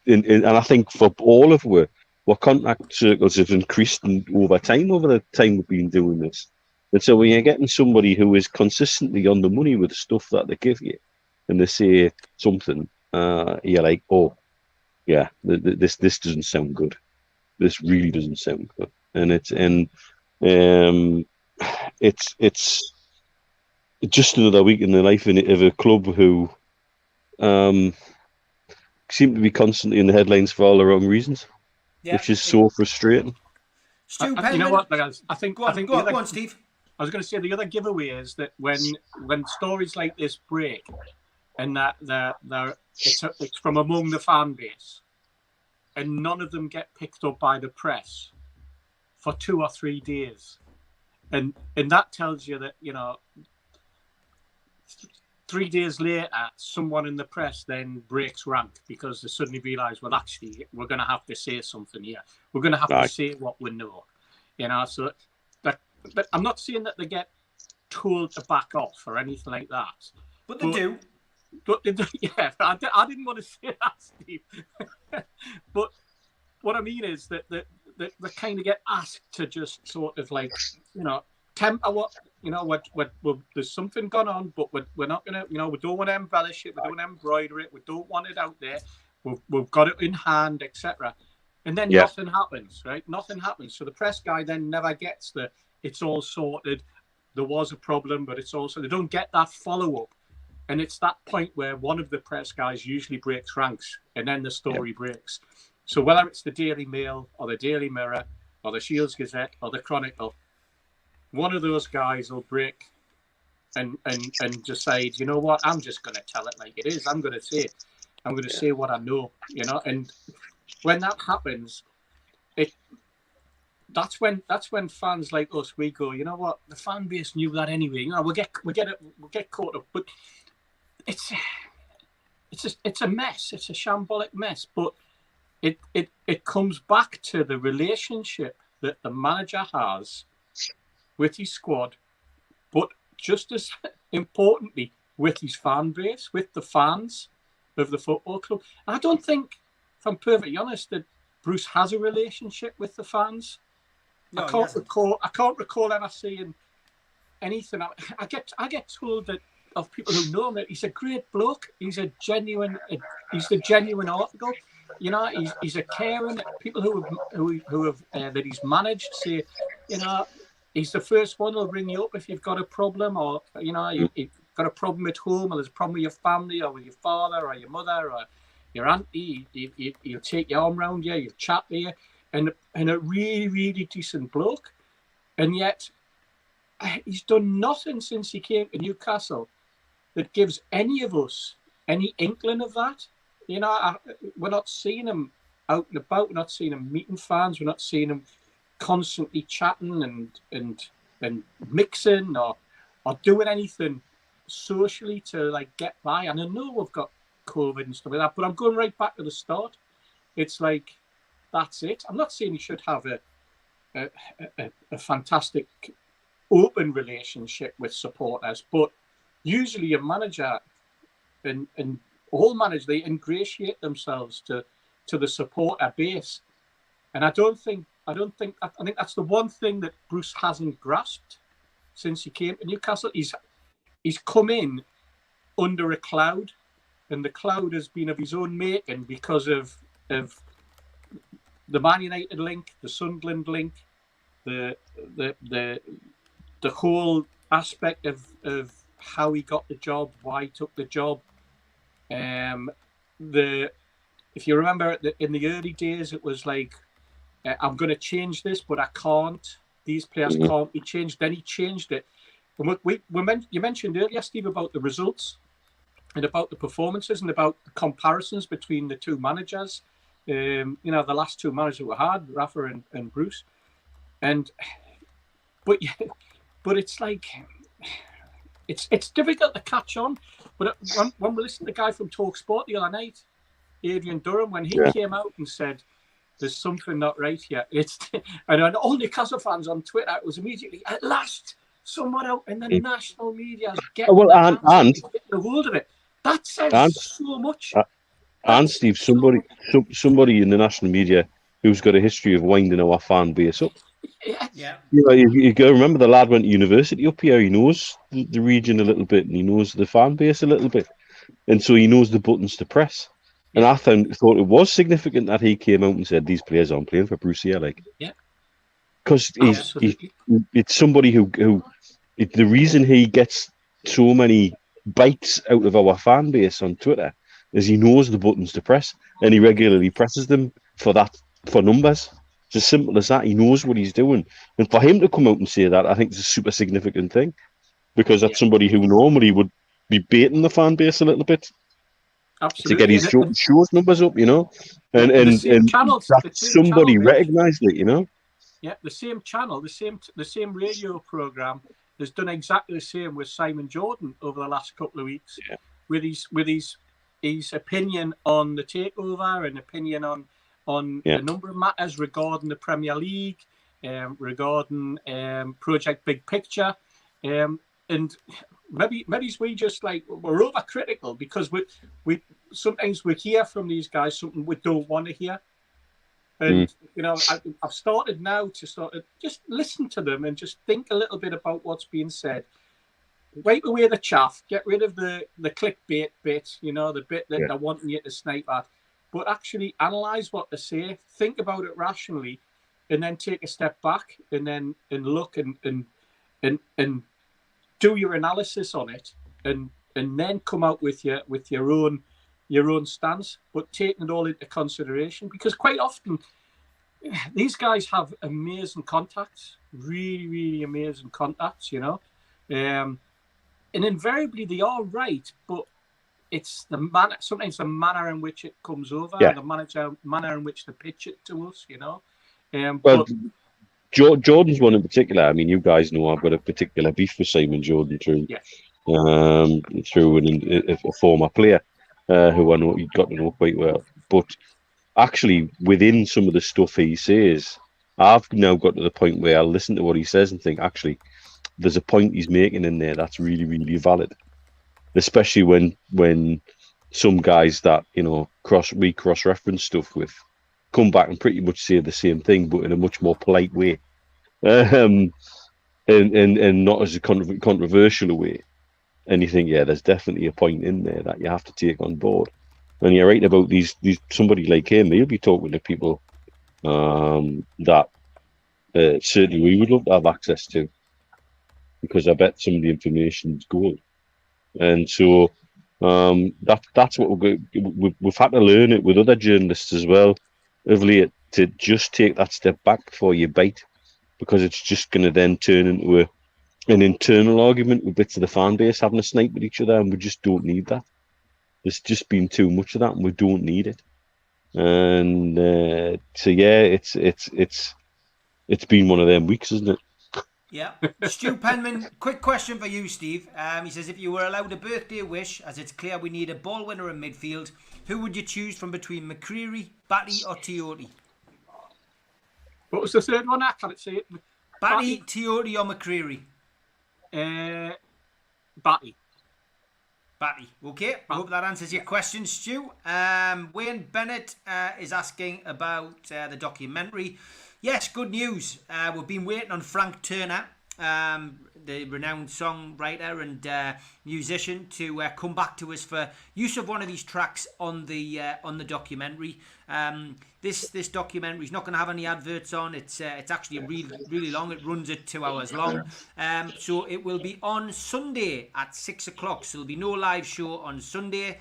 and I think for all of our contact circles have increased over time over the time we've been doing this. And so when you're getting somebody who is consistently on the money with the stuff that they give you, and they say something, you're like, oh, yeah, this doesn't sound good. This really doesn't sound good. And it's just another week in the life of a club who seem to be constantly in the headlines for all the wrong reasons, which is so frustrating. Stu Penman, you know what, I think go on, Steve. I was going to say the other giveaway is that when stories like this break, and that it's from among the fan base, and none of them get picked up by the press for 2 or 3 days, and that tells you that 3 days later, someone in the press then breaks rank because they suddenly realise, well, actually, we're going to have to say something here. We're going to have to say what we know, So that I'm not saying that they get told to back off or anything like that, but they do. But they do, yeah. I didn't want to say that, Steve. But what I mean is that they kind of get asked to just sort of temper what there's something gone on, but we're not gonna, we don't want to embellish it, we don't want to embroider it, we don't want it out there. We've got it in hand, etc. And then Yeah. nothing happens, right? Nothing happens. So the press guy then never gets the, it's all sorted. There was a problem, but it's also, they don't get that follow-up. And it's that point where one of the press guys usually breaks ranks and then the story breaks. So whether it's the Daily Mail or the Daily Mirror or the Shields Gazette or the Chronicle, one of those guys will break and decide, you know what, I'm just going to tell it like it is. I'm going to say what I know, you know. And when that happens, that's when fans like us, we go, you know what, the fan base knew that anyway. You know, we'll get caught up, but it's a mess. It's a shambolic mess. But it comes back to the relationship that the manager has with his squad, but just as importantly with his fan base, with the fans of the football club. And I don't think, if I'm perfectly honest, that Bruce has a relationship with the fans. No, I can't recall ever seeing anything. I get told that of people who know him that he's a great bloke. He's the genuine article. You know, he's a caring. People who have that he's managed say, you know, he's the first one who'll ring you up if you've got a problem, or you know, you've got a problem at home, or there's a problem with your family, or with your father, or your mother, or your auntie. He'll take your arm around you, he'll chat to you, and a really, really decent bloke. And yet, he's done nothing since he came to Newcastle that gives any of us any inkling of that. You know, we're not seeing him out and about. We're not seeing him meeting fans. We're not seeing him constantly chatting and mixing or doing anything socially to like get by. And I know we've got COVID and stuff like that, but I'm going right back to the start. It's like, that's it. I'm not saying he should have a fantastic open relationship with supporters, but usually a manager and all managers, they ingratiate themselves to the supporter base. And I think that's the one thing that Bruce hasn't grasped since he came to Newcastle. He's come in under a cloud, and the cloud has been of his own making because of the Man United link, the Sunderland link, the whole aspect of how he got the job, why he took the job. If you remember in the early days, it was like, I'm going to change this, but I can't. These players can't be changed. Then he changed it. And you mentioned earlier, Steve, about the results and about the performances and about the comparisons between the two managers. You know, the last two managers we had, Rafa and Bruce. But it's like, it's difficult to catch on. But when we listened to the guy from TalkSport the other night, Adrian Durham, when he came out and said, there's something not right here. And all Newcastle fans on Twitter, it was immediately, at last, someone out in the national media is getting the hold of it. That says so much. And Steve, somebody in the national media who's got a history of winding our fan base up. Yeah. You know, you go, remember the lad went to university up here. He knows the region a little bit, and he knows the fan base a little bit, and so he knows the buttons to press. And I thought it was significant that he came out and said these players aren't playing for Bruce here, like, because it's somebody who the reason he gets so many bites out of our fan base on Twitter is he knows the buttons to press, and he regularly presses them for numbers. It's as simple as that. He knows what he's doing, and for him to come out and say that, I think it's a super significant thing, because that's somebody who normally would be baiting the fan base a little bit. Absolutely. To get his shows numbers up, you know, and that somebody recognised it, you know. Yeah, the same channel, the same radio program has done exactly the same with Simon Jordan over the last couple of weeks, with his opinion on the takeover and opinion on a number of matters regarding the Premier League, regarding Project Big Picture, and maybe we just like we're overcritical because we sometimes we hear from these guys something we don't want to hear, and you know I've started now to sort of just listen to them and just think a little bit about what's being said. Wipe away the chaff, get rid of the clickbait bit, you know, the bit that they're wanting you to snipe at, but actually analyze what they say, think about it rationally, and then take a step back and look and do your analysis on it, and then come out with your own stance, but taking it all into consideration, because quite often these guys have amazing contacts, really, really amazing contacts, and invariably they are right, but it's the manner, sometimes the manner in which it comes over, the manner in which they pitch it to us, Well, Jordan's one in particular. I mean, you guys know I've got a particular beef with Simon Jordan through a former player who I know he got to know quite well. But actually, within some of the stuff he says, I've now got to the point where I listen to what he says and think, actually, there's a point he's making in there that's really, really valid. Especially when some guys that we cross-reference stuff with come back and pretty much say the same thing, but in a much more polite way, and not as a controversial a way. And you think, there's definitely a point in there that you have to take on board. And you're right about these somebody like him. He'll be talking to people that certainly we would love to have access to, because I bet some of the information's gold. And so that's what we've had to learn it with other journalists as well, of late, to just take that step back before you bite, because it's just going to then turn into an internal argument with bits of the fan base having a snipe at each other, and we just don't need that. There's just been too much of that, and we don't need it. And it's been one of them weeks, isn't it? Yeah. Stu Penman, quick question for you, Steve. He says, if you were allowed a birthday wish, as it's clear we need a ball winner in midfield, who would you choose from between McCreary, Batty or Tiote? What was the third one? I can't see it. Batty, Tiote or McCreary? Batty. Batty. Okay. I hope that answers your question, Stu. Wayne Bennett is asking about the documentary. Yes, good news. We've been waiting on Frank Turner, the renowned songwriter and musician, to come back to us for use of one of these tracks on the documentary. This documentary is not going to have any adverts on. It's actually really long. It runs at 2 hours long. So it will be on Sunday at 6 o'clock. So there'll be no live show on Sunday.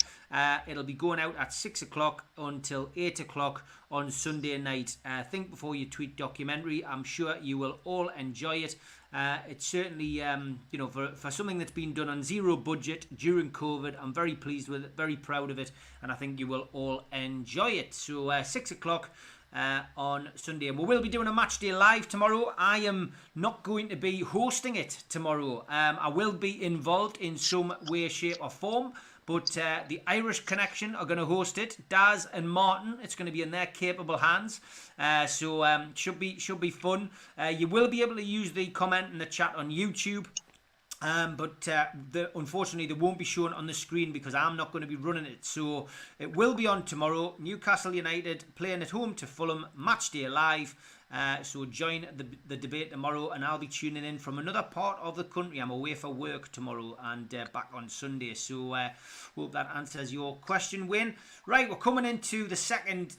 It'll be going out at 6 o'clock until 8 o'clock on Sunday night. Think before you tweet documentary. I'm sure you will all enjoy it. It's certainly, for something that's been done on zero budget during COVID, I'm very pleased with it, very proud of it, and I think you will all enjoy it. So 6 o'clock on Sunday. And we will be doing a match day live tomorrow. I am not going to be hosting it tomorrow. I will be involved in some way, shape or form. But the Irish Connection are going to host it. Daz and Martin, it's going to be in their capable hands. So should be fun. You will be able to use the comment in the chat on YouTube. But unfortunately, they won't be shown on the screen because I'm not going to be running it. So it will be on tomorrow. Newcastle United playing at home to Fulham. Match day live. So join the debate tomorrow, and I'll be tuning in from another part of the country. I'm away for work tomorrow and back on Sunday. So hope that answers your question, Wayne. Right, we're coming into the second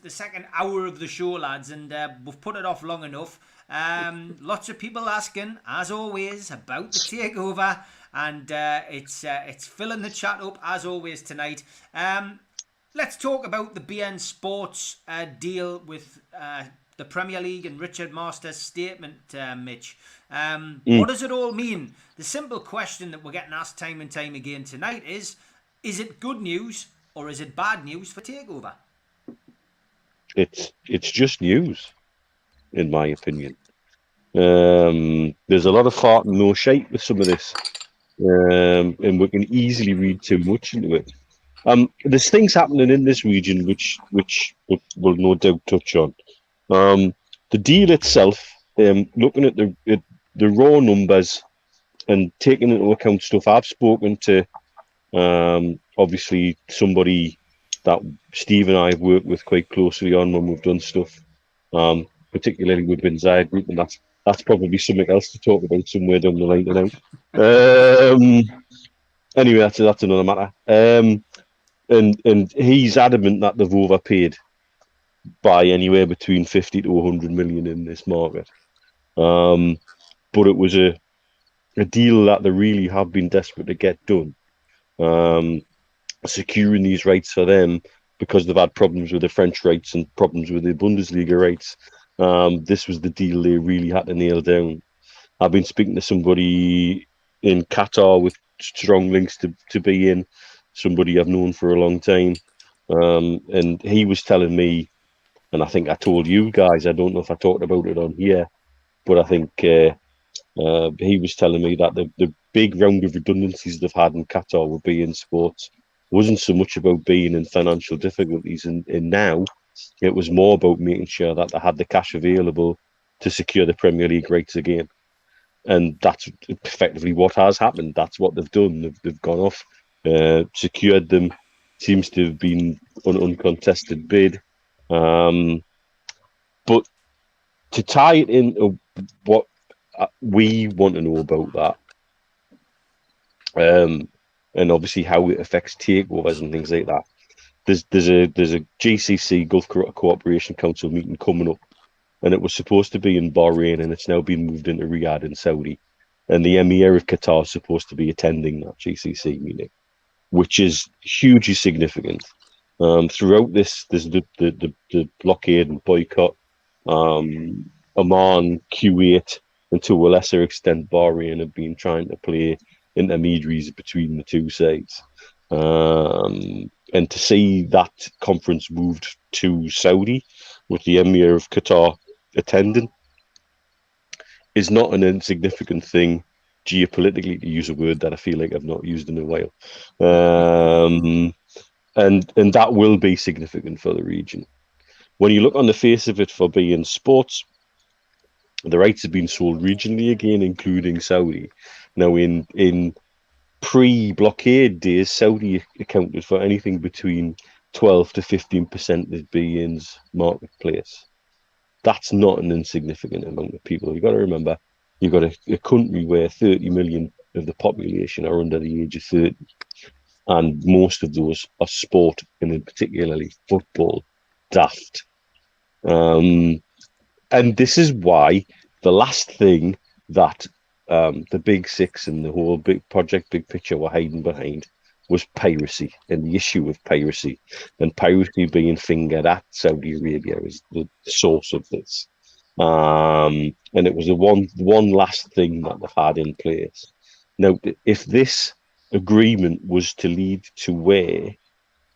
hour of the show, lads, and we've put it off long enough. Lots of people asking, as always, about the takeover, and it's filling the chat up as always tonight. Let's talk about the BN Sports deal with the Premier League and Richard Masters' statement, Mitch. What does it all mean? The simple question that we're getting asked time and time again tonight is it good news or is it bad news for Takeover? It's just news, in my opinion. There's a lot of fart and no shite with some of this, and we can easily read too much into it. There's things happening in this region which we'll no doubt touch on. The deal itself, looking at the raw numbers and taking into account stuff, I've spoken to obviously somebody that Steve and I have worked with quite closely on when we've done stuff, particularly with Benzai Group, and that's probably something else to talk about somewhere down the line tonight. Anyway, that's another matter. And he's adamant that they've overpaid buy anywhere between 50 to 100 million in this market. But it was a deal that they really have been desperate to get done. Securing these rights for them, because they've had problems with the French rights and problems with the Bundesliga rights. This was the deal they really had to nail down. I've been speaking to somebody in Qatar with strong links to be in, somebody I've known for a long time. And he was telling me, and I think I told you guys, I don't know if I talked about it on here, but I think he was telling me that the big round of redundancies they've had in Qatar with beIN Sports wasn't so much about being in financial difficulties, and now it was more about making sure that they had the cash available to secure the Premier League rights again. And that's effectively what has happened. That's what they've done. They've gone off, secured them. Seems to have been an uncontested bid. But to tie it into what we want to know about that, and obviously how it affects takeovers and things like that. There's a GCC Gulf Cooperation Council meeting coming up, and it was supposed to be in Bahrain, and it's now been moved into Riyadh in Saudi. And the Emir of Qatar is supposed to be attending that GCC meeting, which is hugely significant. Throughout this, there's the blockade and boycott. Oman, Kuwait, and to a lesser extent Bahrain have been trying to play intermediaries between the two sides. And to see that conference moved to Saudi with the Emir of Qatar attending is not an insignificant thing geopolitically, to use a word that I feel like I've not used in a while. And that will be significant for the region. When you look on the face of it for beIN Sports, the rights have been sold regionally again, including Saudi. Now, in pre-blockade days, Saudi accounted for anything between 12 to 15% of beIN's marketplace. That's not an insignificant amount of people. You've got to remember, you've got a country where 30 million of the population are under the age of 30, and most of those are sport, and in particularly football, daft. And this is why the last thing that the Big Six and the whole big picture were hiding behind was piracy, and the issue of piracy, and piracy being fingered at Saudi Arabia is the source of this. And it was the one last thing that they've had in place. Now, if this agreement was to lead to where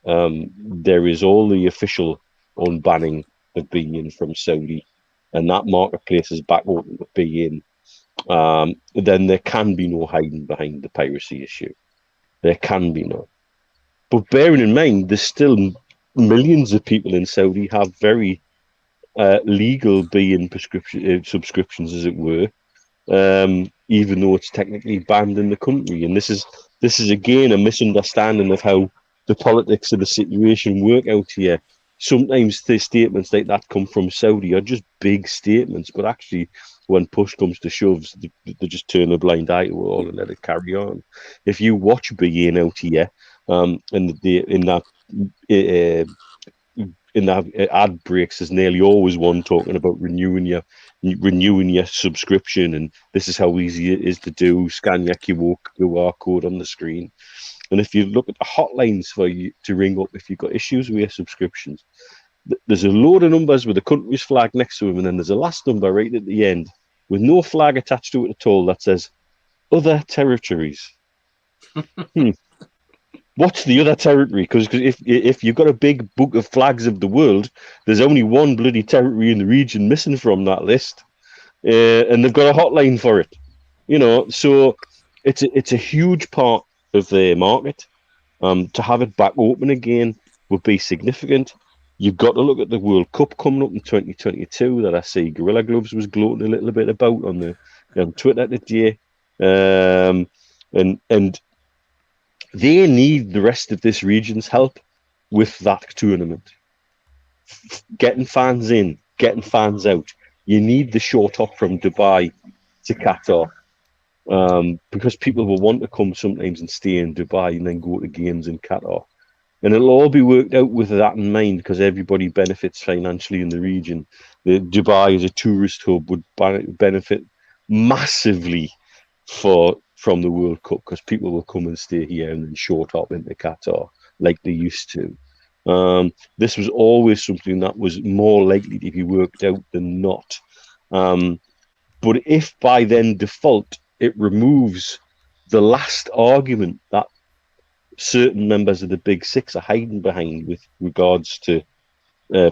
there is all the official unbanning of beIN from Saudi, and that marketplace is back open to beIN, then there can be no hiding behind the piracy issue. There can be no. But bearing in mind, there's still millions of people in Saudi have very legal beIN subscriptions, as it were, even though it's technically banned in the country. And this is again a misunderstanding of how the politics of the situation work out here. Sometimes the statements like that come from Saudi are just big statements, but actually, when push comes to shoves, they just turn a blind eye to it all and let it carry on. If you watch beIN out here, and in that ad breaks, there's nearly always one talking about renewing your subscription, and this is how easy it is to do. Scan your QR code on the screen. And if you look at the hotlines for you to ring up if you've got issues with your subscriptions, there's a load of numbers with the country's flag next to them, and then there's a last number right at the end with no flag attached to it at all that says other territories. What's the other territory? Because if you've got a big book of flags of the world, there's only one bloody territory in the region missing from that list, and they've got a hotline for it. So it's a huge part of their market. To have it back open again would be significant. You've got to look at the World Cup coming up in 2022 that I see Gorilla Gloves was gloating a little bit about on Twitter today, and they need the rest of this region's help with that tournament. Getting fans in, getting fans out. You need the short hop from Dubai to Qatar. Because people will want to come sometimes and stay in Dubai and then go to games in Qatar. And it'll all be worked out with that in mind because everybody benefits financially in the region. The Dubai as a tourist hub would benefit massively from the World Cup because people will come and stay here and then short hop into Qatar like they used to. This was always something that was more likely to be worked out than not. But if by then default it removes the last argument that certain members of the Big Six are hiding behind with regards to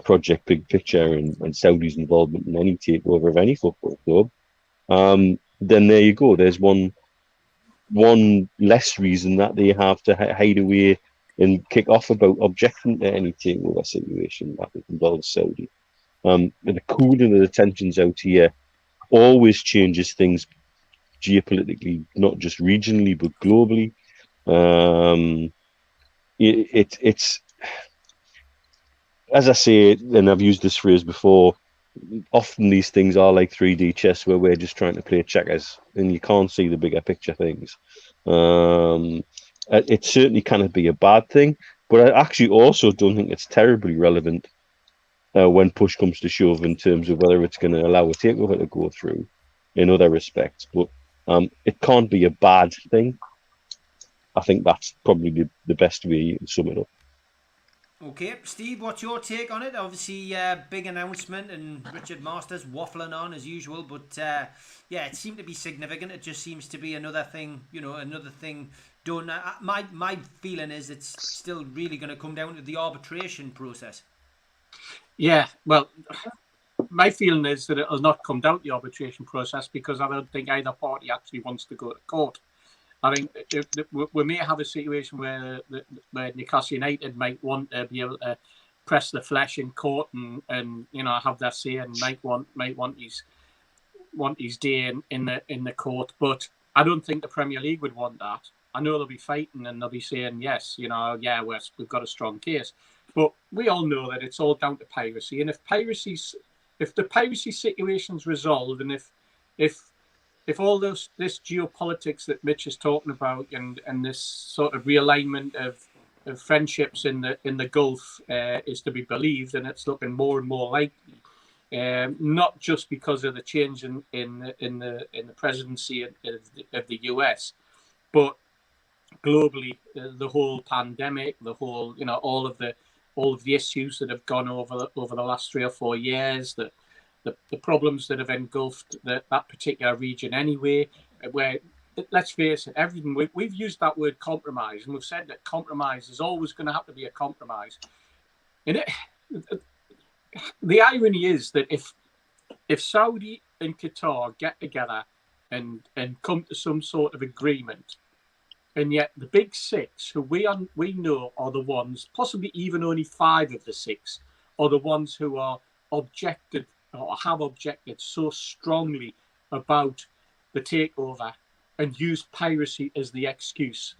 Project Big Picture and Saudi's involvement in any takeover of any football club, then there you go. There's one less reason that they have to hide away and kick off about objecting to any takeover situation that involves Saudi. The cooling of the tensions out here always changes things geopolitically, not just regionally but globally. It's as I say, and I've used this phrase before, often these things are like 3D chess where we're just trying to play checkers and you can't see the bigger picture things. It certainly cannot be a bad thing, but I actually also don't think it's terribly relevant when push comes to shove in terms of whether it's going to allow a takeover to go through in other respects. But it can't be a bad thing. I think that's probably the best way you can sum it up. Okay, Steve, what's your take on it? Obviously, big announcement and Richard Masters waffling on as usual, but yeah, it seemed to be significant. It just seems to be another thing, another thing done. My feeling is it's still really going to come down to the arbitration process. Yeah, well, my feeling is that it'll not come down to the arbitration process because I don't think either party actually wants to go to court. I think we may have a situation where Newcastle United might want to be able to press the flesh in court and have their say and might want his day in the court. But I don't think the Premier League would want that. I know they'll be fighting and they'll be saying yes, we've got a strong case. But we all know that it's all down to piracy. And if the piracy situation's resolved, and if all this geopolitics that Mitch is talking about and this sort of realignment of friendships in the Gulf is to be believed, and it's looking more and more likely, not just because of the change in the presidency of the US, but globally, the whole pandemic, the whole all of the issues that have gone over the last 3 or 4 years, the problems that have engulfed that particular region anyway, where, let's face it, everything we've used that word compromise, and we've said that compromise is always going to have to be a compromise. And the irony is that if Saudi and Qatar get together and come to some sort of agreement, and yet the Big Six, who we know are the ones, possibly even only 5 of the 6, are the ones who are objected or have objected so strongly about the takeover and used piracy as the excuse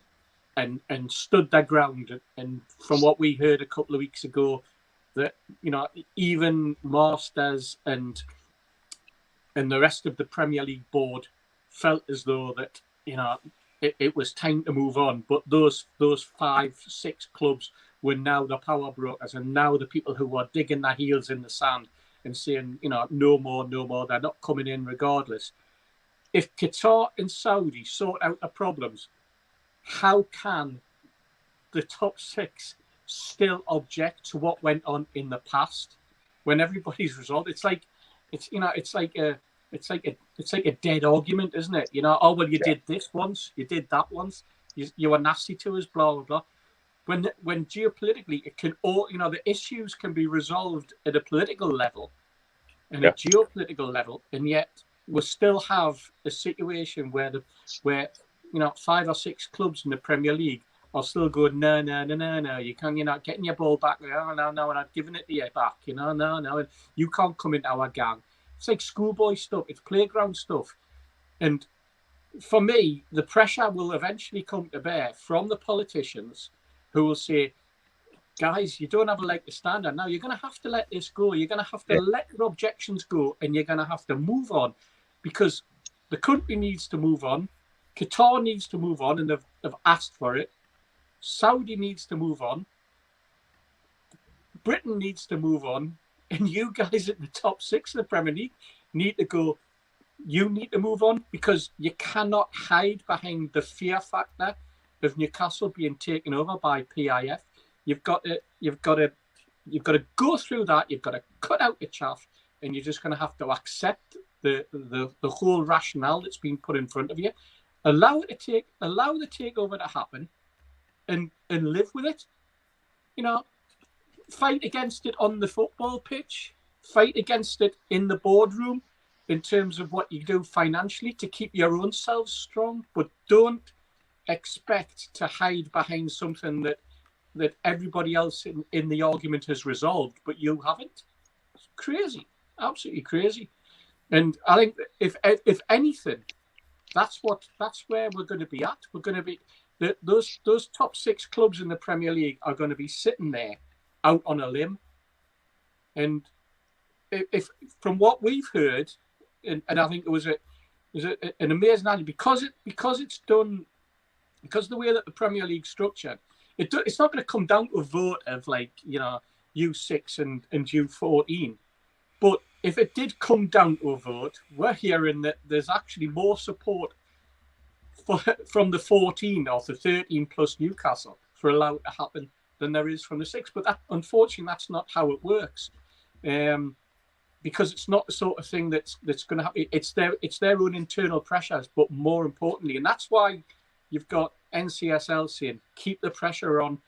and stood their ground. And from what we heard a couple of weeks ago, that even Masters and the rest of the Premier League board felt as though that it was time to move on. But those 5-6 clubs were now the power brokers and now the people who were digging their heels in the sand and saying, no more, they're not coming in regardless. If Qatar and Saudi sort out the problems, how can the top 6 still object to what went on in the past when everybody's resolved? It's like a dead argument, isn't it? Oh well, you did this once, you did that once, you were nasty to us, blah blah blah. When geopolitically it can the issues can be resolved at a political level and a geopolitical level, and yet we still have a situation where 5 or 6 clubs in the Premier League are still going, no, you're not getting your ball back. No, we're not giving it to you back. No, you can't come into our gang. It's like schoolboy stuff. It's playground stuff. And for me, the pressure will eventually come to bear from the politicians who will say, guys, you don't have a leg to stand on. Now you're going to have to let this go. You're going to have to let your objections go, and you're going to have to move on because the country needs to move on. Qatar needs to move on, and they've asked for it. Saudi needs to move on. Britain needs to move on, and you guys at the top 6 of the Premier League need to go. You need to move on, because you cannot hide behind the fear factor of Newcastle being taken over by PIF. You've got to go through that. You've got to cut out the chaff, and you're just going to have to accept the whole rationale that's been put in front of you. Allow the takeover to happen, and live with it. You know, fight against it on the football pitch. Fight against it in the boardroom, in terms of what you do financially to keep your own selves strong, but don't expect to hide behind something that everybody else in the argument has resolved, but you haven't. It's crazy, absolutely crazy. And I think if anything, that's where we're going to be at. We're going to be those top 6 clubs in the Premier League are going to be sitting there out on a limb. And if from what we've heard, and I think it was an amazing idea, because it's done, because of the way that the Premier League structured, it's not going to come down to a vote of like, you know, U6 and U14. But if it did come down to a vote, we're hearing that there's actually more support from the 14 or the 13 plus Newcastle for allowed to happen than there is from the 6. But that, unfortunately, that's not how it works. Because it's not the sort of thing that's going to happen. It's their own internal pressures, but more importantly, and that's why you've got NCSL saying keep the pressure on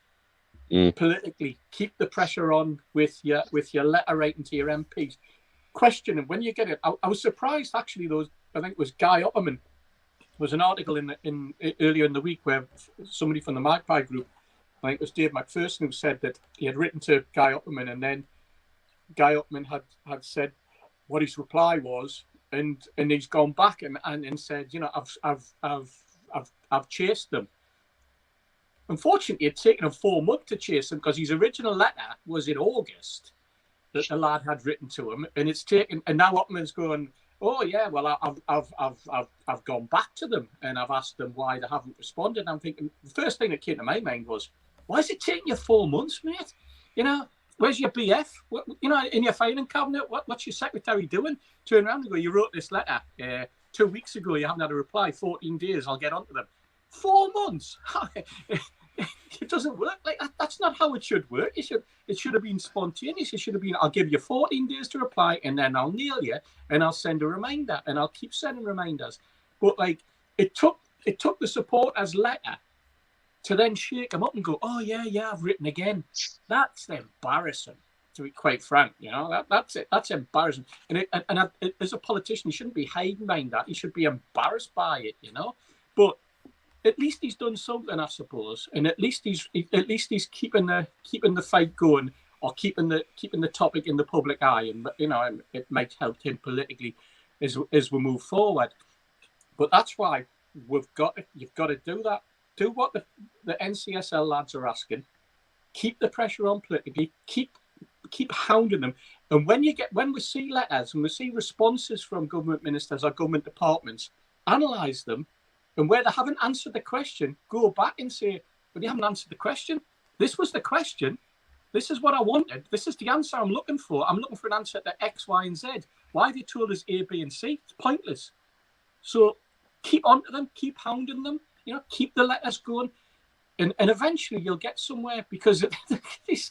politically, keep the pressure on with your letter writing to your MPs, questioning when you get it. I was surprised actually. I think it was Guy Opperman. There was an article in earlier in the week where somebody from the Magpie Group, I think it was Dave McPherson, who said that he had written to Guy Opperman, and then Guy Opperman had said what his reply was, and he's gone back and said, you know, I've chased them. Unfortunately, it's taken him 4 months to chase them, because his original letter was in August that the lad had written to him, and now Opperman's going, oh yeah, well I've gone back to them and I've asked them why they haven't responded. And I'm thinking, the first thing that came to my mind was, why is it taking you 4 months, mate? You know, where's your BF? You know, in your filing cabinet, what's your secretary doing? Turn around and go, you wrote this letter 2 weeks ago, you haven't had a reply, 14 days, I'll get onto them. 4 months? It doesn't work like that. That's not how it should work. It should have been spontaneous. It should have been, I'll give you 14 days to reply, and then I'll nail you, and I'll send a reminder, and I'll keep sending reminders. But like, it took the supporters' letter to then shake them up and go, oh yeah, I've written again. That's embarrassing, to be quite frank. You know, that's it. That's embarrassing. And as a politician, you shouldn't be hiding behind that. You should be embarrassed by it. You know, but at least he's done something, I suppose, and at least he's keeping the fight going, or keeping the topic in the public eye, and you know, it might help him politically as we move forward. But that's why you've got to do that. Do what the NCSL lads are asking. Keep the pressure on politically. Keep hounding them. And when we see letters and we see responses from government ministers or government departments, analyse them. And where they haven't answered the question, go back and say, well, you haven't answered the question. This was the question. This is what I wanted. This is the answer I'm looking for. I'm looking for an answer to X, Y, and Z. Why have you told us A, B, and C? It's pointless. So keep on to them. Keep hounding them. You know, keep the letters going. And eventually you'll get somewhere, because this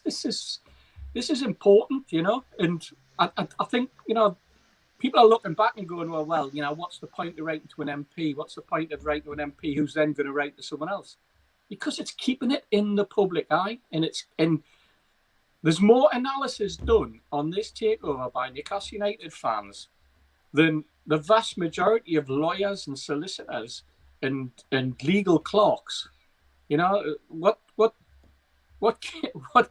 is important, you know. And I think, you know, people are looking back and going, well, you know, what's the point of writing to an MP? What's the point of writing to an MP who's then going to write to someone else? Because it's keeping it in the public eye, and there's more analysis done on this takeover by Newcastle United fans than the vast majority of lawyers and solicitors and legal clerks. You know, what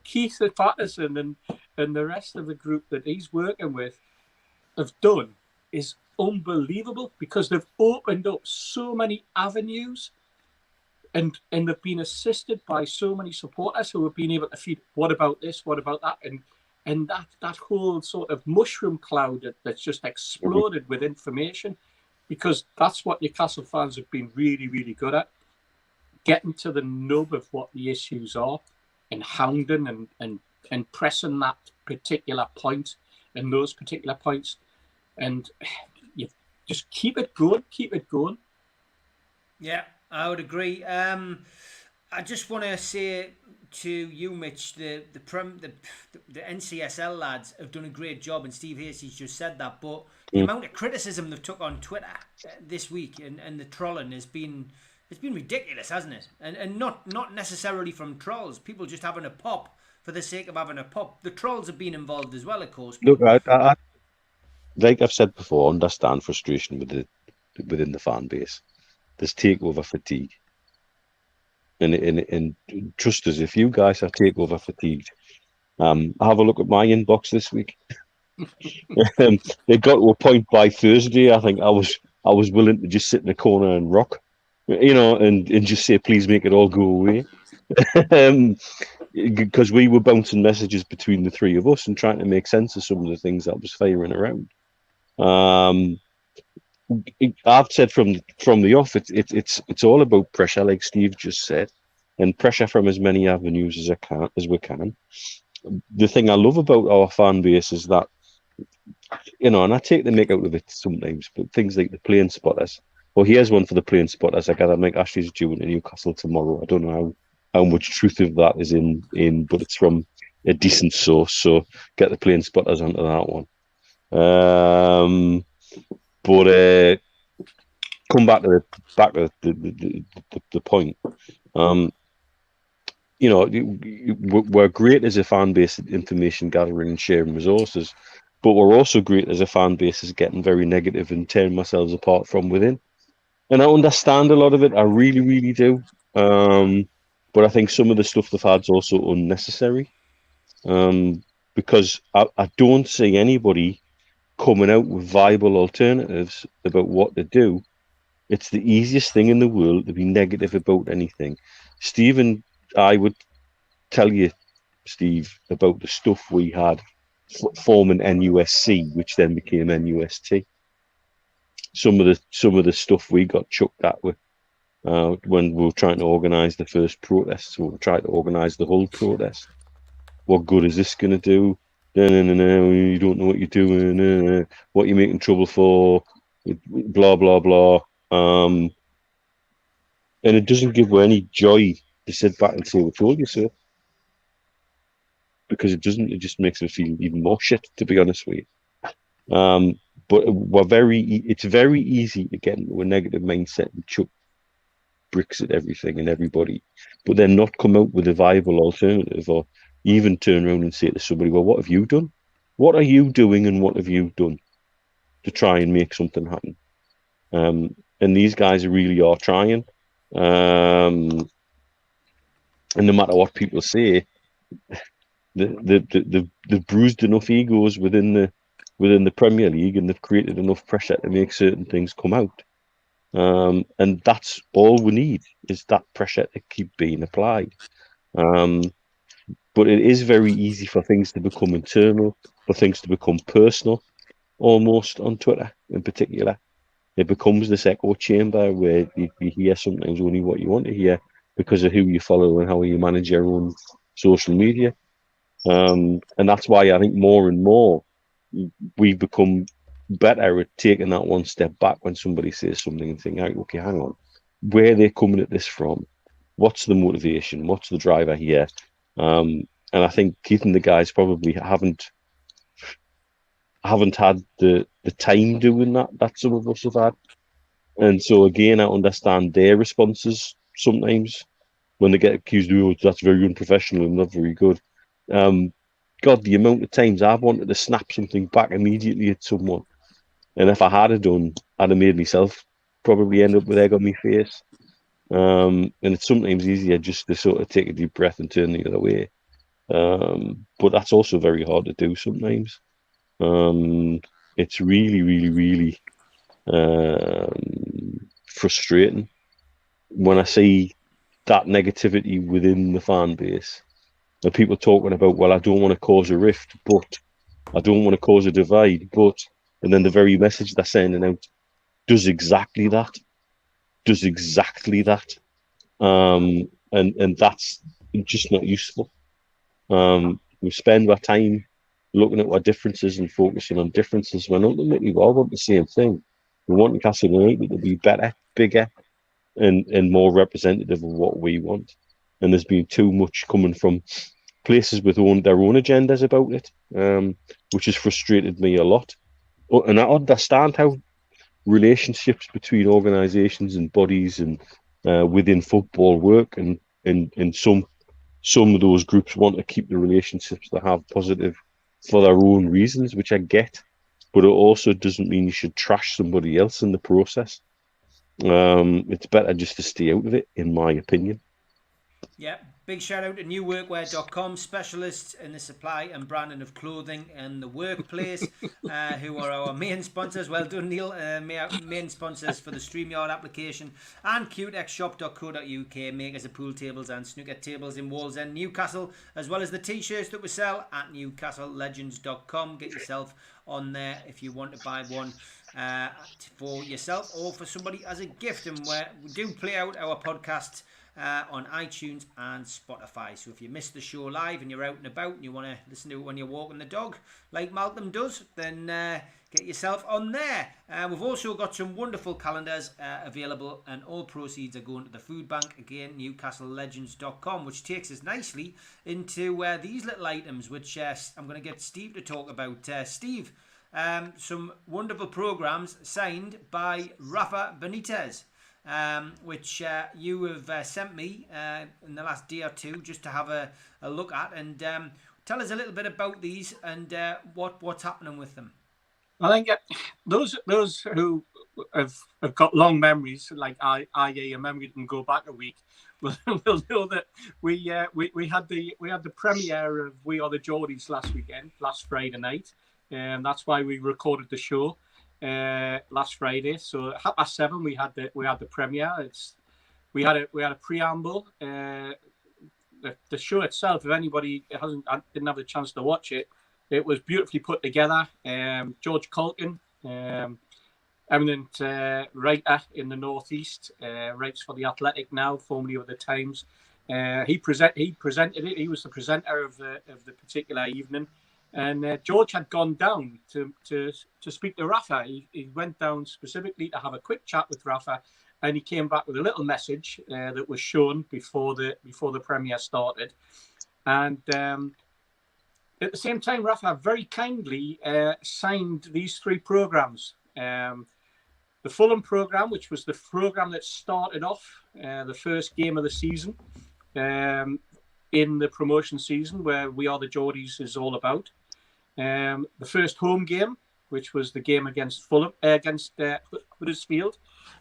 Keith Patterson and the rest of the group that he's working with have done is unbelievable, because they've opened up so many avenues, and they've been assisted by so many supporters who have been able to feed, what about this, what about that, and that whole sort of mushroom cloud that's just exploded with information, because that's what Newcastle fans have been really, really good at, getting to the nub of what the issues are, and hounding and and pressing that particular point and those particular points, and you just keep it going, keep it going. Yeah, I would agree. I just want to say to you, Mitch, the NCSL lads have done a great job, and Steve Hasey's just said that. But the amount of criticism they've took on Twitter this week and the trolling has been ridiculous, hasn't it? And not necessarily from trolls, people just having a pop for the sake of having a pop. The trolls have been involved as well, of course. Look, I like I've said before, I understand frustration within the fan base. There's takeover fatigue. And trust us, if you guys are takeover fatigued, have a look at my inbox this week. It got to a point by Thursday, I think I was willing to just sit in a corner and rock, and just say, please make it all go away. Because we were bouncing messages between the three of us and trying to make sense of some of the things that was firing around. I've said from the off, it's all about pressure, like Steve just said, and pressure from as many avenues as we can. The thing I love about our fan base is that, and I take the mick out of it sometimes, but things like the plane spotters. Well, here's one for the plane spotters. I gather Mike Ashley's due into Newcastle tomorrow. I don't know how much truth of that is in, but it's from a decent source. So get the plane spotters onto that one. But come back to the point. We're great as a fan base at information gathering and sharing resources, but we're also great as a fan base as getting very negative and tearing ourselves apart from within. And I understand a lot of it. I really, really do. But I think some of the stuff they've had is also unnecessary. Because I don't see anybody coming out with viable alternatives about what to do. It's the easiest thing in the world to be negative about anything. Steve and I would tell you, Steve, about the stuff we had forming NUSC, which then became NUST. Some of the stuff we got chucked at with when we were trying to organise the first protests. We were trying to organise the whole protest. What good is this going to do? No, you don't know what you're doing. What you're making trouble for? Blah blah blah. And it doesn't give you any joy to sit back and say we told you so, because it doesn't. It just makes me feel even more shit, to be honest with you. But it's very easy to get into a negative mindset and chuck bricks at everything and everybody, but then not come out with a viable alternative, or even turn around and say to somebody, well, what have you done? What are you doing and what have you done to try and make something happen? And these guys really are trying. And no matter what people say, they've bruised enough egos within the Premier League, and they've created enough pressure to make certain things come out. And that's all we need, is that pressure to keep being applied. But it is very easy for things to become internal, for things to become personal, almost on Twitter in particular. It becomes this echo chamber where you hear sometimes only what you want to hear because of who you follow and how you manage your own social media. And that's why I think more and more we've become better at taking that one step back when somebody says something and think, okay, hang on, where are they coming at this from? What's the motivation? What's the driver here? And I think Keith and the guys probably haven't had the time doing that some of us have had. And so again, I understand their responses sometimes when they get accused of, that's very unprofessional and not very good. God, the amount of times I've wanted to snap something back immediately at someone, and if I had done, I'd have made myself probably end up with egg on my face. And it's sometimes easier just to sort of take a deep breath and turn the other way. But that's also very hard to do sometimes. It's really, really, really frustrating when I see that negativity within the fan base, and people talking about, well, I don't want to cause a rift, but I don't want to cause a divide, but, and then the very message they're sending out does exactly that. And that's just not useful. We spend our time looking at our differences and focusing on differences when ultimately we all want the same thing. We want Newcastle United to be better, bigger, and more representative of what we want. And there's been too much coming from places with their own agendas about it, which has frustrated me a lot. And I understand how relationships between organisations and bodies and within football work, and some of those groups want to keep the relationships they have positive for their own reasons, which I get, but it also doesn't mean you should trash somebody else in the process. It's better just to stay out of it, in my opinion. Yeah, big shout out to newworkwear.com, specialists in the supply and branding of clothing in the workplace, who are our main sponsors. Well done, Neil. Main sponsors for the StreamYard application, and cutexshop.co.uk, makers of pool tables and snooker tables in Wallsend, Newcastle, as well as the t-shirts that we sell at newcastlelegends.com. Get yourself on there if you want to buy one for yourself or for somebody as a gift. And we do play out our podcasts on iTunes and Spotify. So if you missed the show live and you're out and about and you want to listen to it when you're walking the dog, like Malcolm does, then get yourself on there. We've also got some wonderful calendars available, and all proceeds are going to the food bank. Again, newcastlelegends.com, which takes us nicely into these little items, which I'm going to get Steve to talk about. Steve, some wonderful programs signed by Rafa Benitez, which you have sent me in the last day or two just to have a look at, and tell us a little bit about these and what's happening with them. I think those who have got long memories, like I a memory can go back a week, will know that we had the premiere of We Are the Geordies last Friday night, and that's why we recorded the show last Friday. So at 7:30 we had the premiere. We had a preamble. The show itself, if anybody didn't have the chance to watch it, it was beautifully put together. George Culkin, eminent writer in the Northeast, writes for The Athletic now, formerly of The Times. He presented it. He was the presenter of the particular evening. And George had gone down to speak to Rafa. He went down specifically to have a quick chat with Rafa, and he came back with a little message that was shown before the premiere started. And at the same time, Rafa very kindly signed these 3 programs. The Fulham program, which was the program that started off the first game of the season in the promotion season, where We Are the Geordies is all about. The first home game, which was the game against Fulham, against Huddersfield,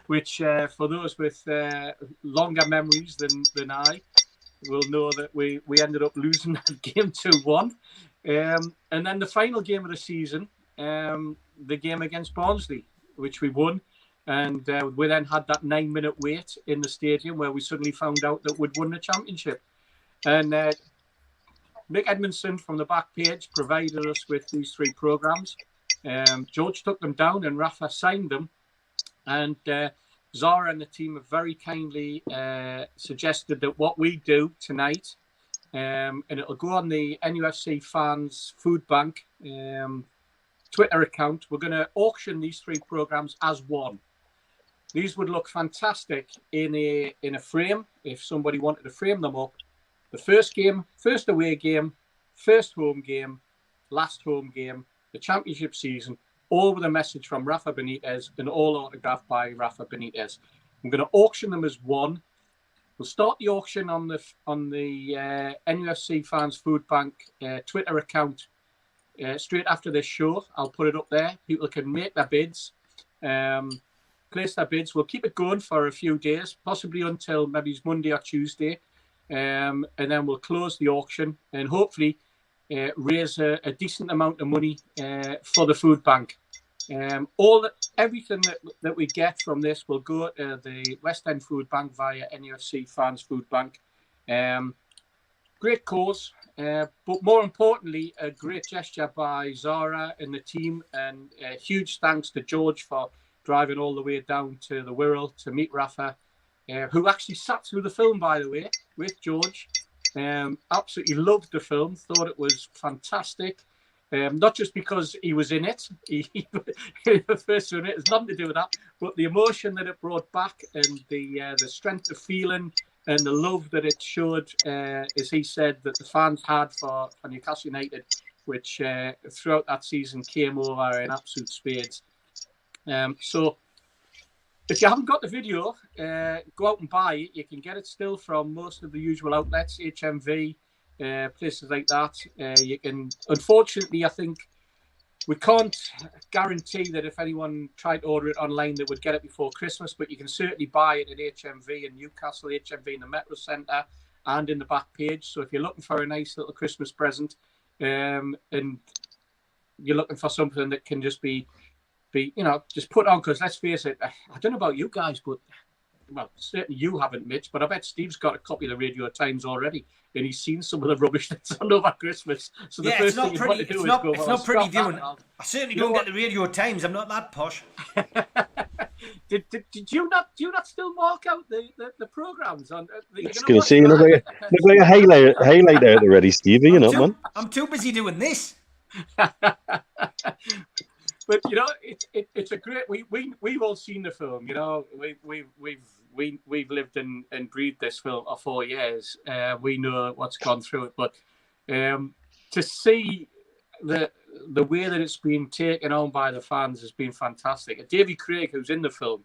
which for those with longer memories than I will know that we ended up losing that game 2-1. And then the final game of the season, the game against Barnsley, which we won. And we then had that 9-minute wait in the stadium where we suddenly found out that we'd won the championship. And Nick Edmondson from the back page provided us with these 3 programs. George took them down and Rafa signed them. And Zara and the team have very kindly suggested that what we do tonight, and it'll go on the NUFC fans food bank Twitter account, we're going to auction these 3 programs as one. These would look fantastic in a frame if somebody wanted to frame them up. The first game, first away game, first home game, last home game, the championship season, all with a message from Rafa Benitez and all autographed by Rafa Benitez. I'm going to auction them as one. We'll start the auction on the NUFC Fans Food Bank Twitter account straight after this show. I'll put it up there. People can make their bids, place their bids. We'll keep it going for a few days, possibly until maybe Monday or Tuesday. And then we'll close the auction and hopefully raise a decent amount of money for the food bank. Everything that we get from this will go to the West End Food Bank via NUFC Fans Food Bank. Great cause, but more importantly, a great gesture by Zara and the team, and huge thanks to George for driving all the way down to the Wirral to meet Rafa, who actually sat through the film, by the way, with George. Absolutely loved the film. Thought it was fantastic. Not just because he was in it, the first one, it has nothing to do with that, but the emotion that it brought back and the strength of feeling and the love that it showed, as he said, that the fans had for Newcastle United, which throughout that season came over in absolute spades. So if you haven't got the video, go out and buy it. You can get it still from most of the usual outlets, HMV, places like that. You can, unfortunately, I think we can't guarantee that if anyone tried to order it online, they would get it before Christmas, but you can certainly buy it at HMV in Newcastle, HMV in the Metro Centre, and in the back page. So if you're looking for a nice little Christmas present, and you're looking for something that can just be just put on, because let's face it, I don't know about you guys, but well, certainly you haven't, Mitch, but I bet Steve's got a copy of the Radio Times already, and he's seen some of the rubbish that's on over Christmas. So the first thing you want to do is go, it's not pretty viewing. I certainly don't get what? the Radio Times. I'm not that posh. Did you not still mark out the programs on? I was going to say, you look like a highlight out already, Stevie. You know, man. I'm too busy doing this. But it's a great. We've all seen the film. You know, we've lived and breathed this film for 4 years. We know what's gone through it, but to see the way that it's been taken on by the fans has been fantastic. Davy Craig, who's in the film,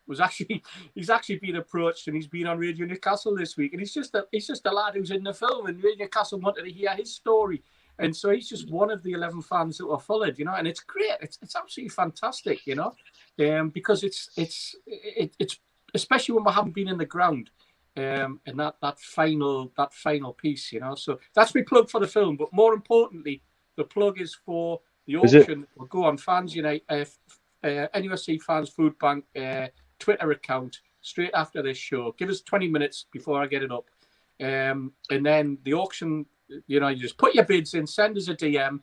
he's actually been approached, and he's been on Radio Newcastle this week, and he's just a lad who's in the film, and Radio Newcastle wanted to hear his story. And so he's just one of the 11 fans that were followed, and it's great. It's absolutely fantastic, because it's especially when we haven't been in the ground, and that final piece, So that's my plug for the film. But more importantly, the plug is for the auction. We'll go on Fans United, NUFC Fans Food Bank Twitter account straight after this show. Give us 20 minutes before I get it up, and then the auction. You just put your bids in, send us a DM.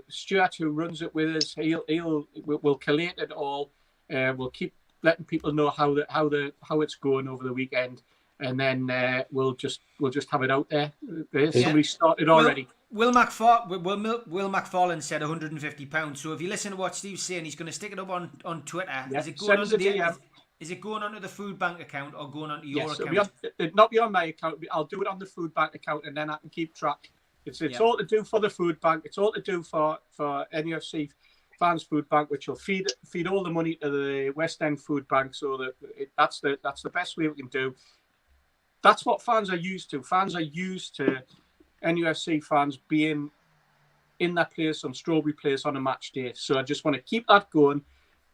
Stuart, who runs it with us, we'll collate it all. We'll keep letting people know how it's going over the weekend, and then we'll just have it out there. Somebody started already. Will McFarlane said £150. So if you listen to what Steve's saying, he's going to stick it up on Twitter. Yeah. Is it going on the DM? Is it going onto the food bank account or going onto your account? It'll not be on my account. I'll do it on the food bank account, and then I can keep track. It's all to do for the food bank. It's all to do for NUFC Fans Food Bank, which will feed all the money to the West End Food Bank. So that's the best way we can do. That's what fans are used to. Fans are used to NUFC fans being in that place on Strawberry Place on a match day. So I just want to keep that going.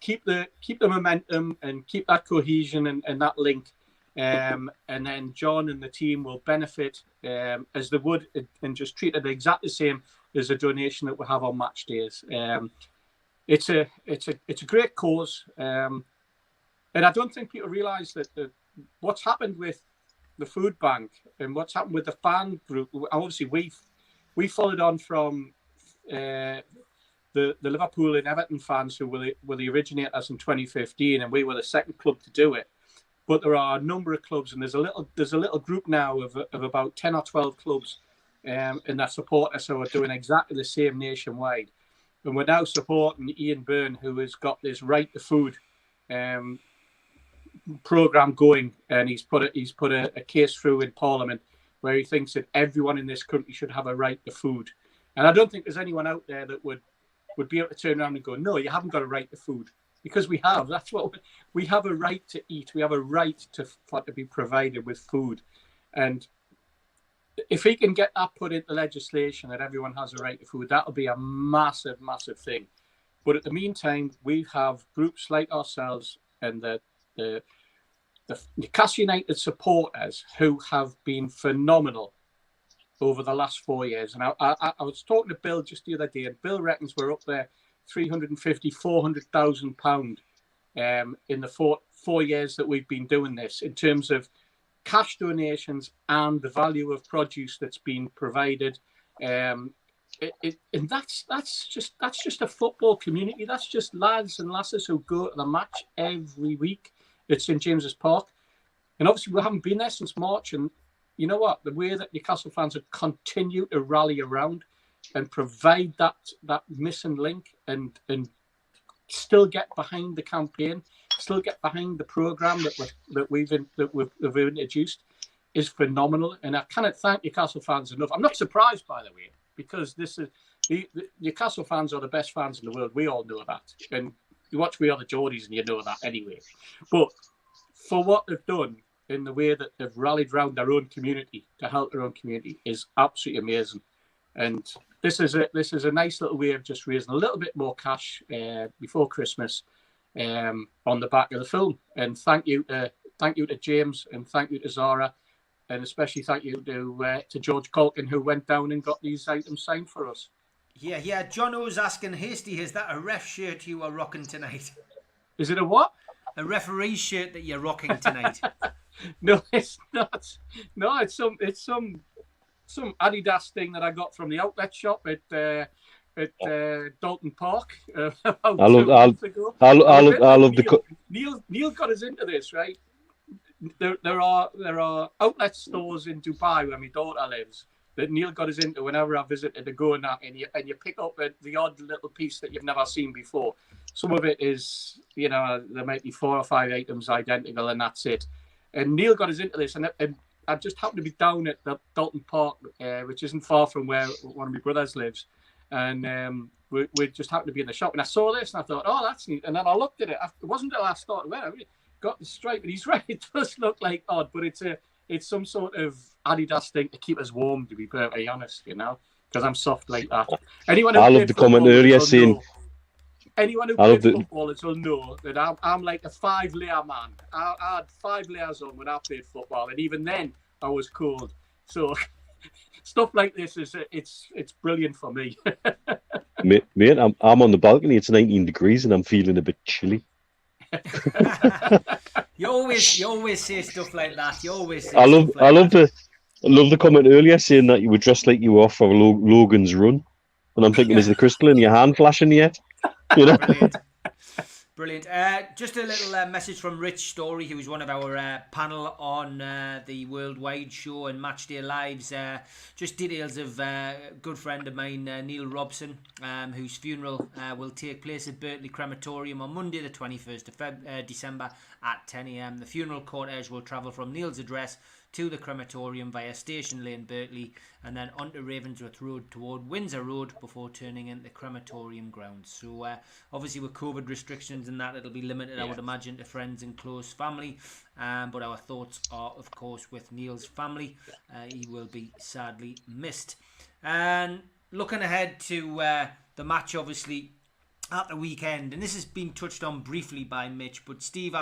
Keep the momentum and keep that cohesion and that link, and then John and the team will benefit as they would, and just treat it exactly the same as a donation that we have on match days. It's a great cause, and I don't think people realise that what's happened with the food bank and what's happened with the fan group. Obviously, we followed on from. The Liverpool and Everton fans who were the originators in 2015, and we were the second club to do it. But there are a number of clubs, and there's a little group now of about 10 or 12 clubs, and their supporters who are doing exactly the same nationwide. And we're now supporting Ian Byrne, who has got this Right to Food program going, and he's put a case through in Parliament where he thinks that everyone in this country should have a right to food. And I don't think there's anyone out there that would be able to turn around and go, no, you haven't got a right to food, because we have. That's what we have, a right to eat. We have a right to be provided with food. And if he can get that put into legislation that everyone has a right to food, that'll be a massive, massive thing. But at the meantime, we have groups like ourselves and the Newcastle United supporters who have been phenomenal over the last 4 years. And I was talking to Bill just the other day, and Bill reckons we're up there £350,000-400,000 in the four years that we've been doing this, in terms of cash donations and the value of produce that's been provided. And that's just a football community. That's just lads and lasses who go to the match every week at St James's Park. And obviously we haven't been there since March, and you know what? The way that Newcastle fans have continued to rally around and provide that missing link and still get behind the campaign, still get behind the program that we've introduced is phenomenal. And I cannot thank Newcastle fans enough. I'm not surprised, by the way, because this is the Newcastle fans are the best fans in the world. We all know that, and you watch We Are the Geordies, and you know that anyway. But for what they've done in the way that they've rallied around their own community to help their own community is absolutely amazing. And this is a nice little way of just raising a little bit more cash before Christmas on the back of the film. And thank you to James, and thank you to Zara, and especially thank you to George Colkin, who went down and got these items signed for us. Yeah. John O's asking, Hasty, is that a ref shirt you are rocking tonight? Is it a what? A referee shirt that you're rocking tonight. No, it's not. No, it's some Adidas thing that I got from the outlet shop at Dalton Park. I love the. Neil got us into this, right? There are outlet stores in Dubai where my daughter lives that Neil got us into whenever I visited to go and you pick up the odd little piece that you've never seen before. Some of it is, there might be 4 or 5 items identical, and that's it. And Neil got us into this, and I just happened to be down at the Dalton Park, which isn't far from where one of my brothers lives. And we just happened to be in the shop, and I saw this, and I thought, oh, that's neat. And then I looked at it. It wasn't until I started wearing it, got the stripe, and he's right. It does look like odd, but it's some sort of Adidas thing to keep us warm, to be perfectly honest, because I'm soft like that. Anyone who I love the comment earlier saying... Anyone who plays football will know that I'm like a 5-layer man. I had 5 layers on when I played football, and even then I was cold. So stuff like this it's brilliant for me. Mate, I'm on the balcony. It's 19 degrees, and I'm feeling a bit chilly. You always say stuff like that. I love the comment earlier saying that you were dressed like you were off for Logan's run, and I'm thinking, is the crystal in your hand flashing yet? Brilliant. Just a little message from Rich Story, who's one of our panel on the Worldwide show and Matchday Lives. Just details of a good friend of mine, Neil Robson, whose funeral will take place at Birtley Crematorium on Monday, the 21st of December at 10 a.m. The funeral cortege will travel from Neil's address to the crematorium via Station Lane, Birtley, and then onto Ravensworth Road toward Windsor Road before turning into crematorium grounds. So obviously with COVID restrictions and that, it'll be limited, I would imagine, to friends and close family. But our thoughts are, of course, with Neil's family. He will be sadly missed. And looking ahead to the match, obviously, at the weekend, and this has been touched on briefly by Mitch, but Steve,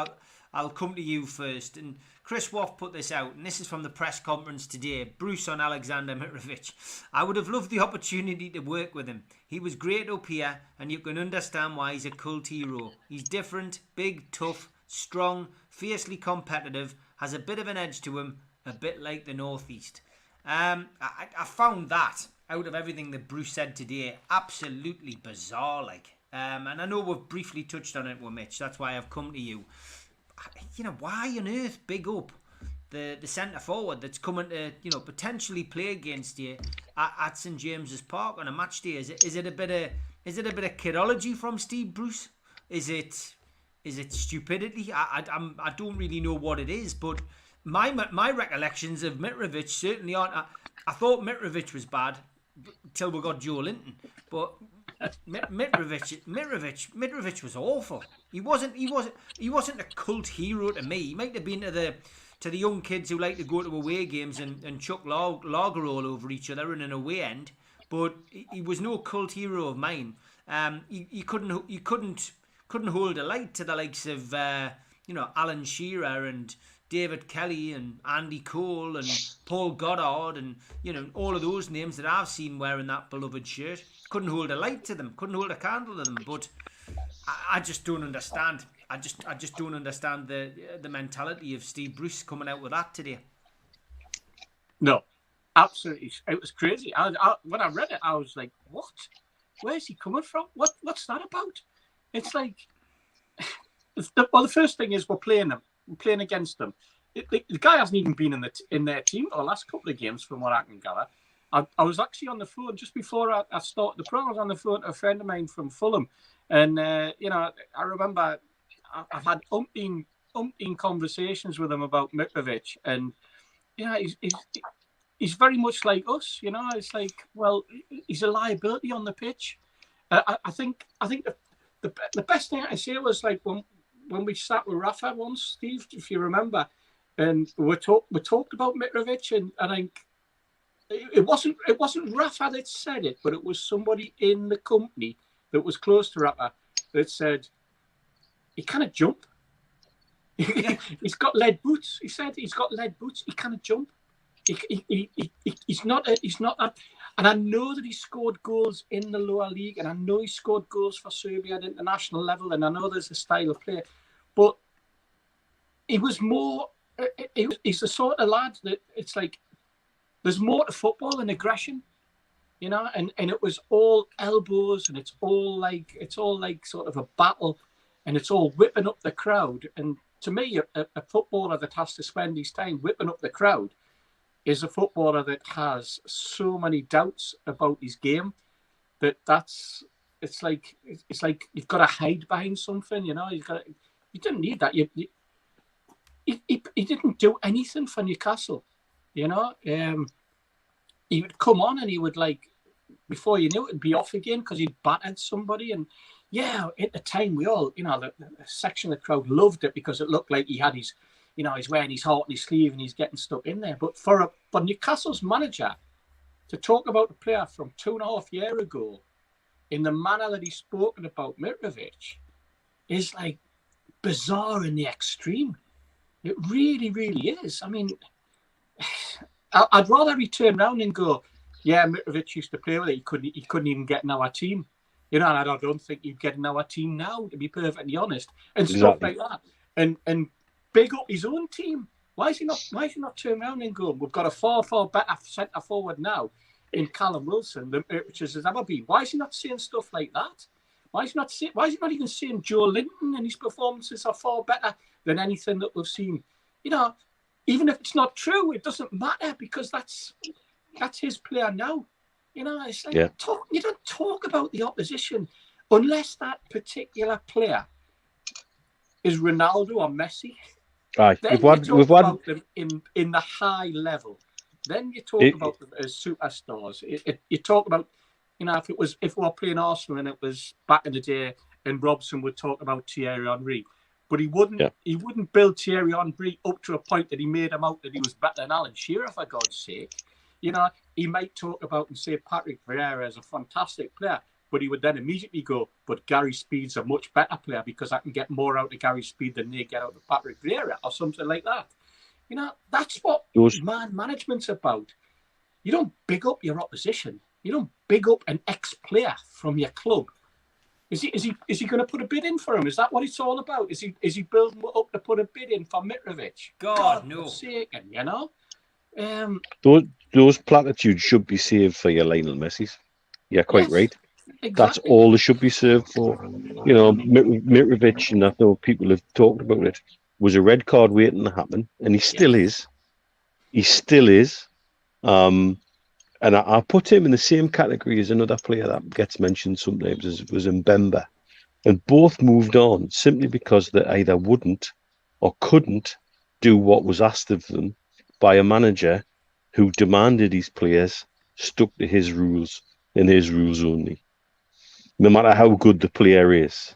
I'll come to you first. And Chris Waff put this out, and this is from the press conference today. Bruce on Alexander Mitrovic. I would have loved the opportunity to work with him. He was great up here, and you can understand why he's a cult hero. He's different, big, tough, strong, fiercely competitive, has a bit of an edge to him, a bit like the Northeast. I found that, out of everything that Bruce said today, absolutely bizarre. And I know we've briefly touched on it with Mitch, that's why I've come to you. Why on earth big up the centre forward that's coming to potentially play against you at St James's Park on a match day? Is it a bit of kidology from Steve Bruce? Is it stupidity? I don't really know what it is, but my recollections of Mitrovic certainly aren't. I thought Mitrovic was bad till we got Joe Linton, but Mitrovic was awful. He wasn't a cult hero to me. He might have been to the young kids who like to go to away games and chuck lager all over each other in an away end, but he was no cult hero of mine. He couldn't hold a light to the likes of Alan Shearer and David Kelly and Andy Cole and Paul Goddard and all of those names that I've seen wearing that beloved shirt. Couldn't hold a light to them, couldn't hold a candle to them. But I just don't understand. I just don't understand the mentality of Steve Bruce coming out with that today. No, absolutely, it was crazy. When I read it, I was like, "What? Where's he coming from? What's that about?" It's like, the first thing is we're playing them. We're playing against them. the guy hasn't even been in their team for the last couple of games, from what I can gather. I was actually on the phone just before I started the program. I was on the phone to a friend of mine from Fulham, and I remember I've had umpteen conversations with him about Mitrovic, and he's very much like us. It's like, well, he's a liability on the pitch. I think the best thing I say was like when we sat with Rafa once, Steve, if you remember, and we talked about Mitrovic, and I think it wasn't Rafa that said it, but it was somebody in the company that was close to Rafa that said he can't jump. He's got lead boots. He said he's got lead boots. He can't jump. He's not that. And I know that he scored goals in the lower league, and I know he scored goals for Serbia at international level, and I know there's a style of play, but he was more. He's the sort of lad that it's like there's more to football than aggression, and it was all elbows, and it's all like sort of a battle, and it's all whipping up the crowd. And to me, a footballer that has to spend his time whipping up the crowd is a footballer that has so many doubts about his game it's like you've got to hide behind something, you didn't need that. He didn't do anything for Newcastle, he would come on and he would, like, before you knew it, be off again because he'd battered somebody. And at the time we all, the section of the crowd loved it because it looked like he had his, he's wearing his heart on his sleeve and he's getting stuck in there. But for Newcastle's manager to talk about the player from 2.5 years ago in the manner that he's spoken about Mitrovic is like bizarre in the extreme. It really, really is. I mean, I'd rather he turn around and go, yeah, Mitrovic used to play with it. He couldn't even get in our team. And I don't think he'd get in our team now, to be perfectly honest. And stuff like that. And big up his own team. Why is he not turn around and go, we've got a far, far better centre forward now in Callum Wilson than has ever been. Why is he not saying stuff like that? Why is he not even saying Joe Linton and his performances are far better than anything that we've seen? Even if it's not true, it doesn't matter because that's his player now. It's like you don't talk about the opposition unless that particular player is Ronaldo or Messi. Aye, then you talk about them in the high level. Then you talk about them as superstars. You talk about, if we were playing Arsenal and it was back in the day, and Robson would talk about Thierry Henry, but he wouldn't build Thierry Henry up to a point that he made him out that he was better than Alan Shearer, for God's sake. He might talk about and say Patrick Vieira is a fantastic player, but he would then immediately go, but Gary Speed's a much better player because I can get more out of Gary Speed than they get out of Patrick Vieira or something like that. That's what man management's about. You don't big up your opposition. You don't big up an ex-player from your club. Is he going to put a bid in for him? Is that what it's all about? Is he building up to put a bid in for Mitrovic? God no. Forsaken, Those platitudes should be saved for your Lionel Messi's. Yeah, quite right. Exactly. That's all they should be served for. Mitrovic, and I know people have talked about it, was a red card waiting to happen, and he still is. He still is. And I put him in the same category as another player that gets mentioned sometimes, was Mbemba. And both moved on simply because they either wouldn't or couldn't do what was asked of them by a manager who demanded his players stuck to his rules and his rules only, no matter how good the player is.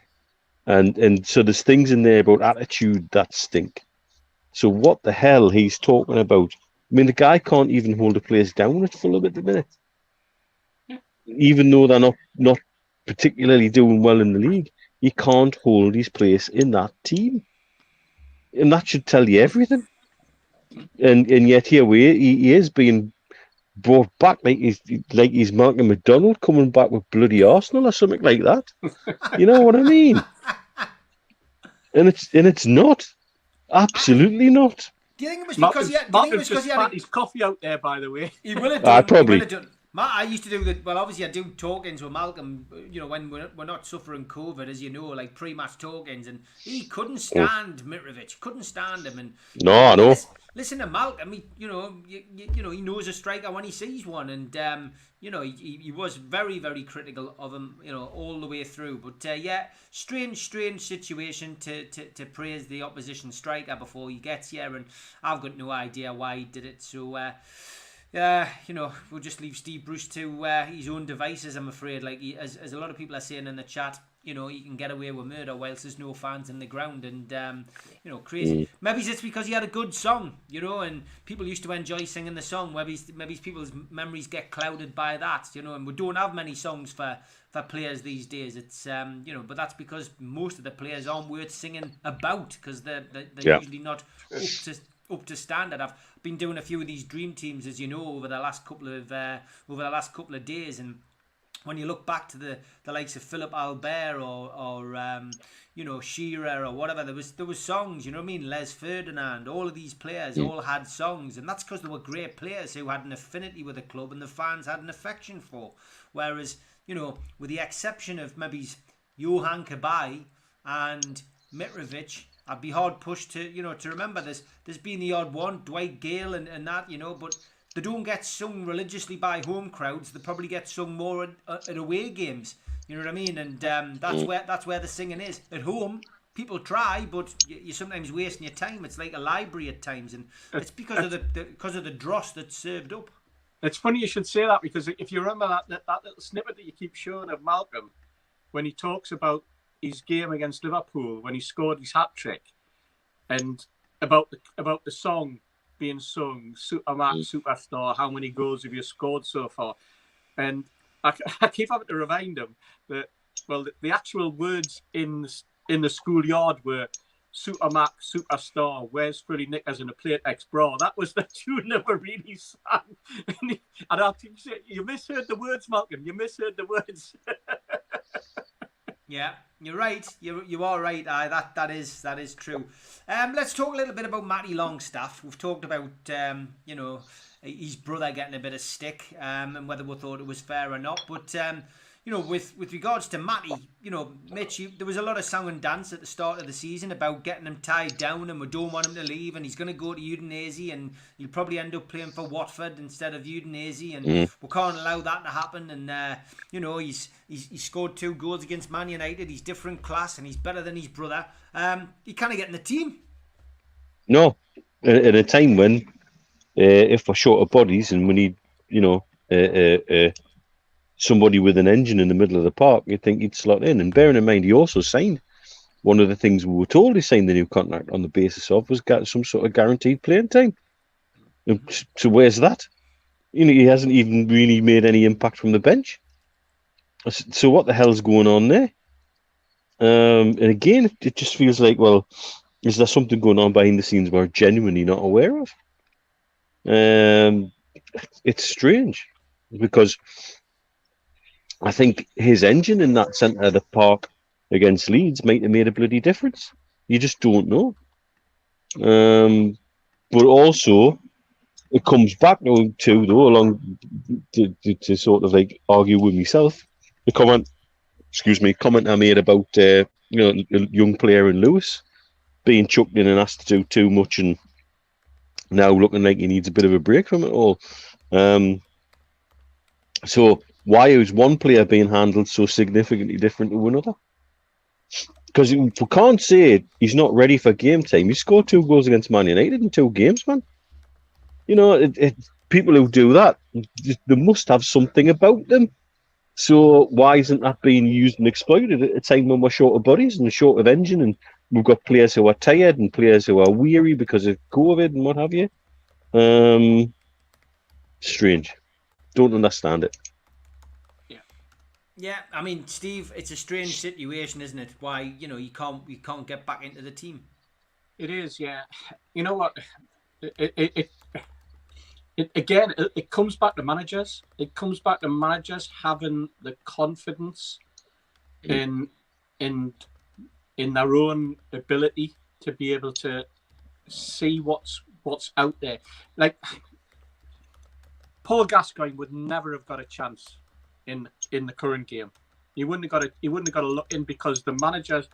And so there's things in there about attitude that stink. So what the hell he's talking about? I mean, the guy can't even hold the players down at Fulham at the minute. Even though they're not particularly doing well in the league, he can't hold his place in that team. And that should tell you everything. And yet here he is being brought back like he's Malcolm McDonald coming back with bloody Arsenal or something like that. You know what I mean? And it's not. Absolutely not. Do you think it was because he had his coffee out there, by the way? He will have done. Probably. I used to do the well. Obviously, I do talk-ins with Malcolm. You know, when we're not suffering COVID, as you know, like pre-match talk-ins, and he couldn't stand Mitrovic, couldn't stand him. And No, you know, I know. listen to Malcolm. You know, he knows a striker when he sees one, and you know, he was very, very critical of him. You know, all the way through. But yeah, strange situation to praise the opposition striker before he gets here, and I've got no idea why he did it. So. You know, we'll just leave Steve Bruce to his own devices, I'm afraid. Like, as a lot of people are saying in the chat, you know, he can get away with murder whilst there's no fans in the ground. And, you know, crazy. Maybe it's because he had a good song, you know, and people used to enjoy singing the song. Maybe people's memories get clouded by that, you know, and we don't have many songs for players these days. It's, you know, but that's because most of the players aren't worth singing about because they're usually not up to standard. I've been doing a few of these dream teams, as you know, over the last couple of days, and when you look back to the likes of Philip Albert or you know, Shearer or whatever, there was songs, you know what I mean? Les Ferdinand, all of these players all had songs, and that's because they were great players who had an affinity with the club and the fans had an affection for. Whereas, you know, with the exception of maybe Johan Cabaye and Mitrovic, I'd be hard pushed to remember this. There's been the odd one, Dwight Gale and that, you know, but they don't get sung religiously by home crowds. They probably get sung more at away games. You know what I mean? And that's where the singing is. At home, people try, but you're sometimes wasting your time. It's like a library at times, and it's because of the dross that's served up. It's funny you should say that, because if you remember that little snippet that you keep showing of Malcolm, when he talks about his game against Liverpool, when he scored his hat-trick, and about the song being sung, Superman, Superstar, how many goals have you scored so far? And I keep having to remind him that, well, the actual words in the schoolyard were Supermac, Superstar, where's Freddie Knickers and a plate X bra. That was the tune that were really sang. And I think you misheard the words, Malcolm. You misheard the words. Yeah, you're right. You are right. That is true. Let's talk a little bit about Matty Longstaff. We've talked about you know, his brother getting a bit of stick, and whether we thought it was fair or not. But you know, with regards to Matty, you know, Mitch, there was a lot of song and dance at the start of the season about getting him tied down, and we don't want him to leave, and he's going to go to Udinese, and he'll probably end up playing for Watford instead of Udinese, and we can't allow that to happen. And you know, he's scored 2 goals against Man United. He's different class, and he's better than his brother. He can't get in the team. No, at a time when if we're short of bodies and we need, you know, somebody with an engine in the middle of the park, you'd think he'd slot in. And bearing in mind, he also signed, one of the things we were told he signed the new contract on the basis of was got some sort of guaranteed playing time. So where's that? You know, he hasn't even really made any impact from the bench. So what the hell's going on there? And again, it just feels like, well, is there something going on behind the scenes we're genuinely not aware of? It's strange, because I think his engine in that centre of the park against Leeds might have made a bloody difference. You just don't know. But also, it comes back to though, along to sort of like argue with myself, the comment I made about you know, a young player in Lewis being chucked in and asked to do too much, and now looking like he needs a bit of a break from it all. So why is one player being handled so significantly different to another? Because we can't say he's not ready for game time. He scored 2 goals against Man United in 2 games, man. You know, people who do that, they must have something about them. So why isn't that being used and exploited at a time when we're short of bodies and short of engine, and we've got players who are tired and players who are weary because of COVID and what have you? Strange. Don't understand it. Yeah, I mean, Steve, it's a strange situation, isn't it? Why, you know, you can't get back into the team. It is, yeah. You know what? It comes back to managers. It comes back to managers having the confidence in their own ability to be able to see what's out there. Like, Paul Gascoigne would never have got a chance in the current game. He wouldn't have got a look in because the managers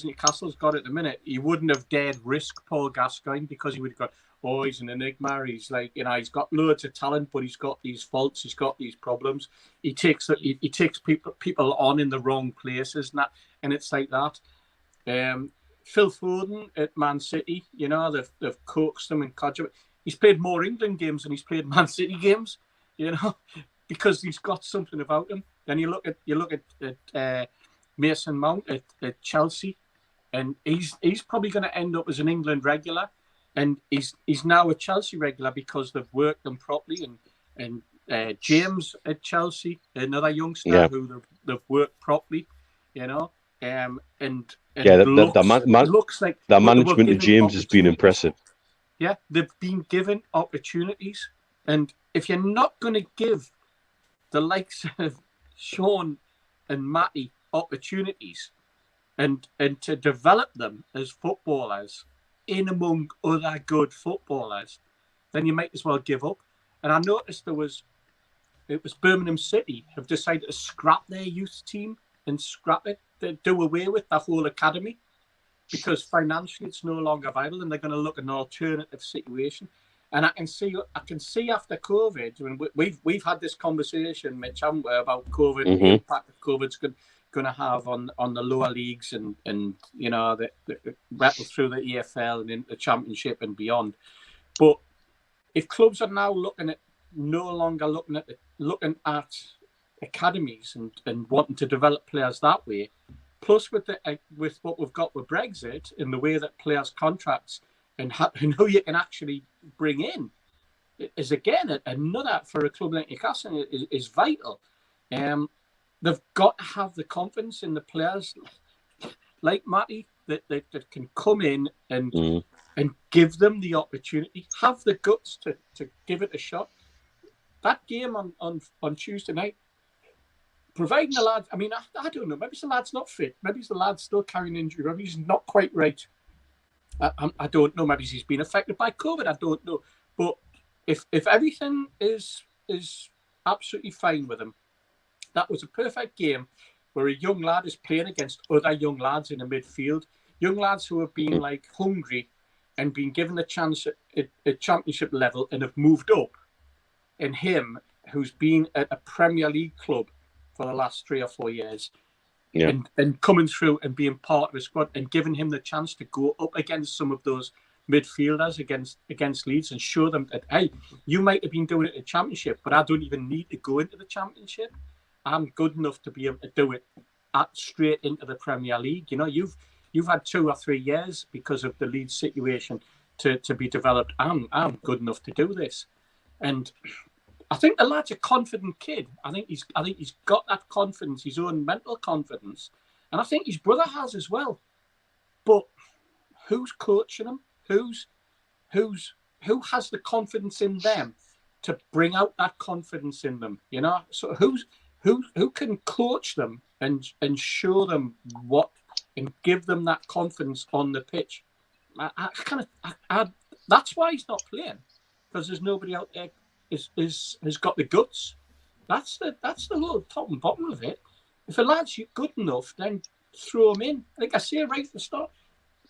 Newcastle's got at the minute. He wouldn't have dared risk Paul Gascoigne because he would have got, oh, he's an enigma. He's like, he's got loads of talent, but he's got these faults. He's got these problems. He takes people on in the wrong places, and it's like that. Phil Foden at Man City, they've coaxed him and codged him. He's played more England games than he's played Man City games, because he's got something about him. Then you look at Mason Mount at Chelsea, and he's probably going to end up as an England regular, and he's now a Chelsea regular because they've worked them properly. And James at Chelsea, another youngster who they've worked properly, looks like the management of James has been impressive. Yeah, they've been given opportunities, and if you're not going to give the likes of Sean and Matty opportunities and to develop them as footballers in among other good footballers, then you might as well give up. And I noticed it was Birmingham City have decided to scrap their youth team and scrap it, to do away with the whole academy because financially it's no longer viable, and they're going to look at an alternative situation. And I can see after COVID, when we've had this conversation, Mitch, haven't we, about COVID, the impact that COVID's going to have on the lower leagues and the rattle through the EFL and into the Championship and beyond. But if clubs are now no longer looking at academies and wanting to develop players that way, plus with what we've got with Brexit and the way that players' contracts and who you can actually bring in is again another for a club like Newcastle is vital. They've got to have the confidence in the players like Matty that can come in and give them the opportunity, have the guts to give it a shot. That game on Tuesday night, providing the lad, I don't know, maybe the lad's not fit, maybe the lad's still carrying injury, maybe he's not quite right. I don't know. Maybe he's been affected by COVID. I don't know. But if everything is absolutely fine with him, that was a perfect game where a young lad is playing against other young lads in the midfield, young lads who have been like hungry and been given the chance at championship level and have moved up, and him who's been at a Premier League club for the last 3 or 4 years. Yeah. And coming through and being part of a squad and giving him the chance to go up against some of those midfielders against Leeds and show them that, hey, you might have been doing it in the Championship, but I don't even need to go into the Championship. I'm good enough to be able to do it straight into the Premier League. You've had 2 or 3 years because of the Leeds situation to be developed. I'm good enough to do this. And I think the lad's a confident kid. I think he's got that confidence, his own mental confidence, and I think his brother has as well. But who's coaching him? Who has the confidence in them to bring out that confidence in them? So who can coach them and show them what and give them that confidence on the pitch? That's why he's not playing, because there's nobody out there has got the guts. That's the whole top and bottom of it. If a lad's good enough, then throw him in. Like I say right at the start,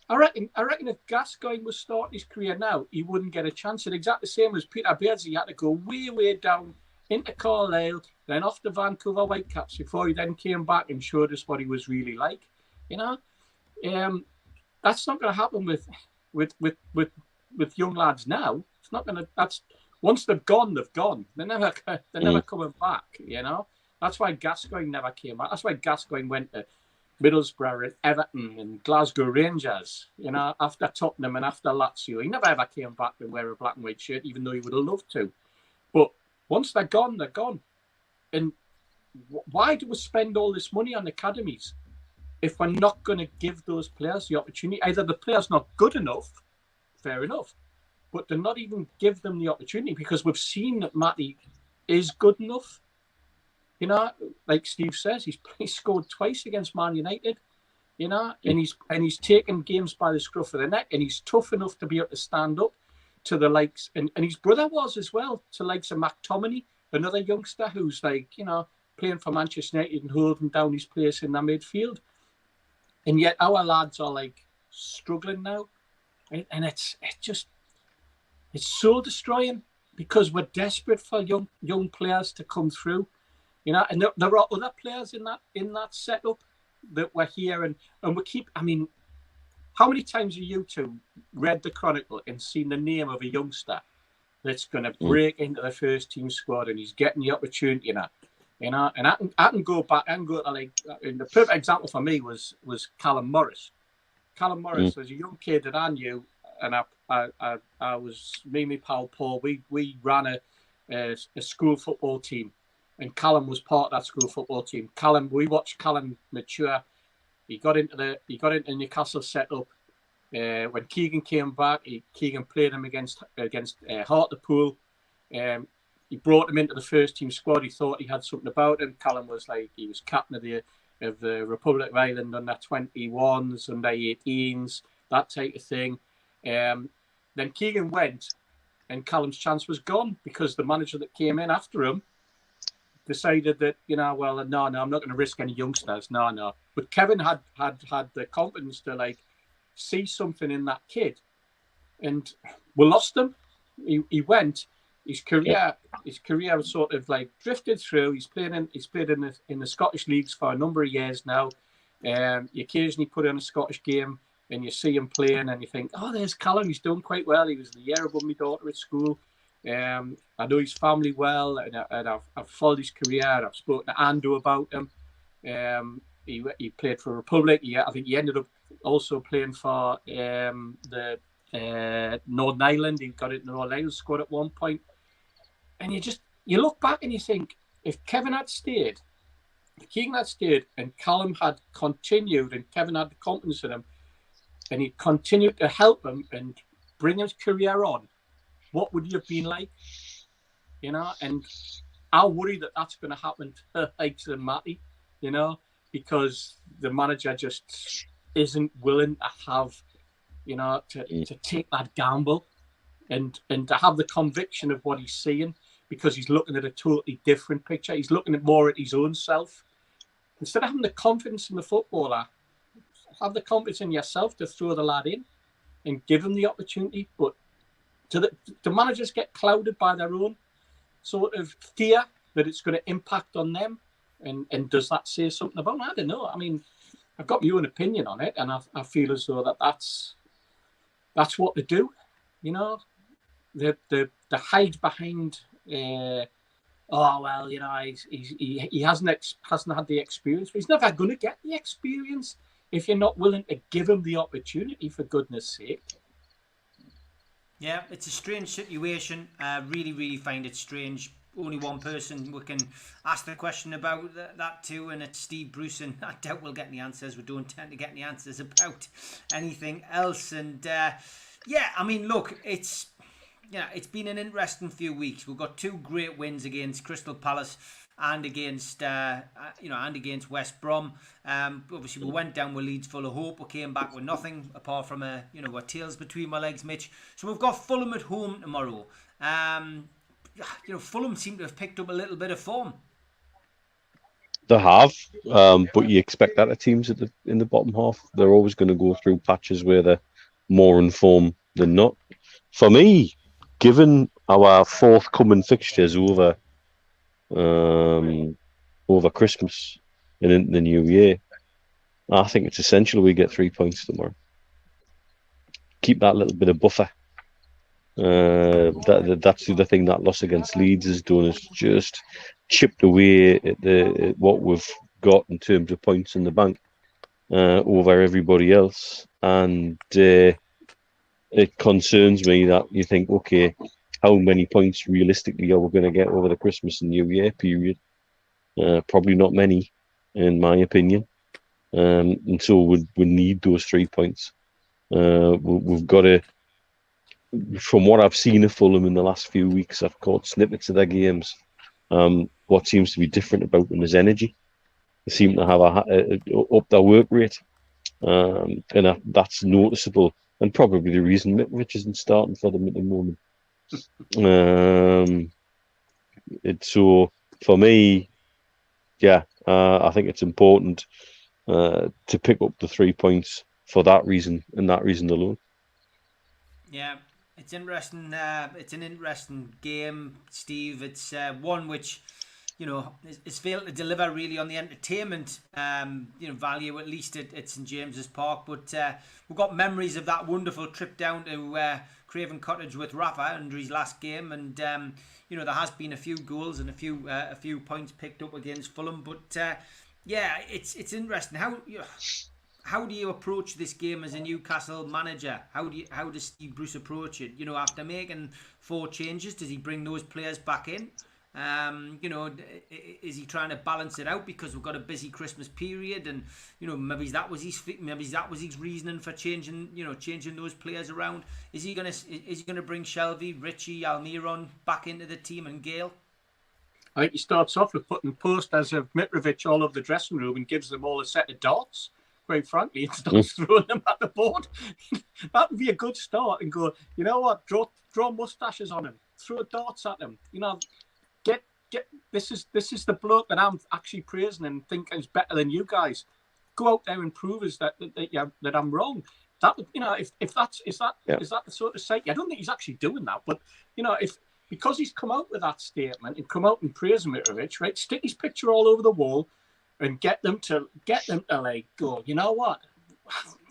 I reckon if Gascoigne was starting his career now, he wouldn't get a chance. It's exactly the same as Peter Beardsley. He had to go way down into Carlisle, then off to Vancouver Whitecaps before he then came back and showed us what he was really like. That's not going to happen with young lads now. It's not going to. Once they've gone, they've gone. They're never coming back, That's why Gascoigne never came back. That's why Gascoigne went to Middlesbrough and Everton and Glasgow Rangers, after Tottenham and after Lazio. He never ever came back and wear a black and white shirt, even though he would have loved to. But once they're gone, they're gone. And why do we spend all this money on academies if we're not going to give those players the opportunity? Either the player's not good enough, fair enough, but to not even give them the opportunity, because we've seen that Matty is good enough. Like Steve says, he's scored twice against Man United, and he's taken games by the scruff of the neck, and he's tough enough to be able to stand up. to the likes, and his brother was as well, to likes of McTominay, another youngster who's like, playing for Manchester United and holding down his place in the midfield. And yet our lads are like struggling now. And it's so destroying, because we're desperate for young players to come through. And there are other players in that setup that we're here, and we keep, how many times have you two read the Chronicle and seen the name of a youngster that's going to break into the first team squad and he's getting the opportunity and I can go back and go to, like, and the perfect example for me was Callum Morris. Callum Morris was a young kid that I knew, and I was, me and my pal Paul, we ran a school football team, and Callum was part of that school football team. We watched Callum mature. He got into the Newcastle setup. When Keegan came back, Keegan played him against Hartlepool. He brought him into the first team squad. He thought he had something about him. Callum was like, he was captain of the Republic of Ireland under 21s, under 18s, that type of thing. Then Keegan went, and Callum's chance was gone, because the manager that came in after him decided that, no, I'm not going to risk any youngsters. No. But Kevin had the confidence to, like, see something in that kid, and we lost him. He went. His career was sort of like drifted through. He's played in the Scottish leagues for a number of years now. You occasionally put in a Scottish game and you see him playing, and you think, oh, there's Callum. He's done quite well. He was the year above my daughter at school. I know his family well, and I've followed his career. I've spoken to Ando about him. He played for Republic. I think he ended up also playing for the Northern Ireland. He got into the Northern Ireland squad at one point. And you look back and you think, if Keegan had stayed, and Callum had continued, and Kevin had the confidence in him, and he continued to help him and bring his career on, what would he have been like? And I worry that that's going to happen to likes of Matty, because the manager just isn't willing to have, to take that gamble and to have the conviction of what he's seeing, because he's looking at a totally different picture. He's looking at more at his own self. Instead of having the confidence in the footballer, have the confidence in yourself to throw the lad in and give him the opportunity. But the managers get clouded by their own sort of fear that it's going to impact on them. And does that say something about them? I don't know. I've got my own opinion on it, and I feel as though that's what they do. They hide behind, he hasn't had the experience. But he's never going to get the experience if you're not willing to give him the opportunity, for goodness sake. Yeah, it's a strange situation. Really, really find it strange. Only one person we can ask the question about that to, and it's Steve Bruce, and I doubt we'll get any answers. We don't tend to get any answers about anything else. And look, it's been an interesting few weeks. We've got two great wins against Crystal Palace and against West Brom. Obviously, we went down with Leeds full of hope. We came back with nothing apart from our tails between my legs, Mitch. So we've got Fulham at home tomorrow. Fulham seem to have picked up a little bit of form. They have, but you expect that of teams in the bottom half. They're always going to go through patches where they're more in form than not. For me, given our forthcoming fixtures over Christmas and into the new year, I think it's essential we get 3 points tomorrow. Keep that little bit of buffer. That's the thing that loss against Leeds has done, is just chipped away at what we've got in terms of points in the bank over everybody else, and it concerns me that you think, okay, how many points realistically are we going to get over the Christmas and New Year period? Probably not many, in my opinion, and so we need those 3 points. We've got to. From what I've seen of Fulham in the last few weeks, I've caught snippets of their games. What seems to be different about them is energy. They seem to have up their work rate, and that's noticeable. and probably the reason Mitrovic isn't starting for them at the moment. It's so for me, yeah, I think it's important to pick up the 3 points for that reason and that reason alone. Yeah, it's interesting. It's an interesting game, Steve. It's one which, you know, is failed to deliver really on the entertainment, value, at least at St James's Park. But we've got memories of that wonderful trip down to Craven Cottage with Rafa under his last game, and there has been a few goals and a few points picked up against Fulham. But yeah, it's interesting how do you approach this game as a Newcastle manager? How does Steve Bruce approach it? After making 4 changes, does he bring those players back in? Is he trying to balance it out because we've got a busy Christmas period, and maybe that was his reasoning for changing those players around? Is he gonna bring Shelby, Richie, Almiron back into the team, and Gale? I think he starts off with putting posters of Mitrovic all over the dressing room and gives them all a set of darts, quite frankly, and starts throwing them at the board. That would be a good start, and go, you know what, draw mustaches on him, throw darts at him. Get this is the bloke that I'm actually praising and think is better than you guys. Go out there and prove us that I'm wrong. That if that's is that the sort of psyche? I don't think he's actually doing that, but because he's come out with that statement and come out and praise Mitrovic, right? Stick his picture all over the wall and get them to like go, you know what?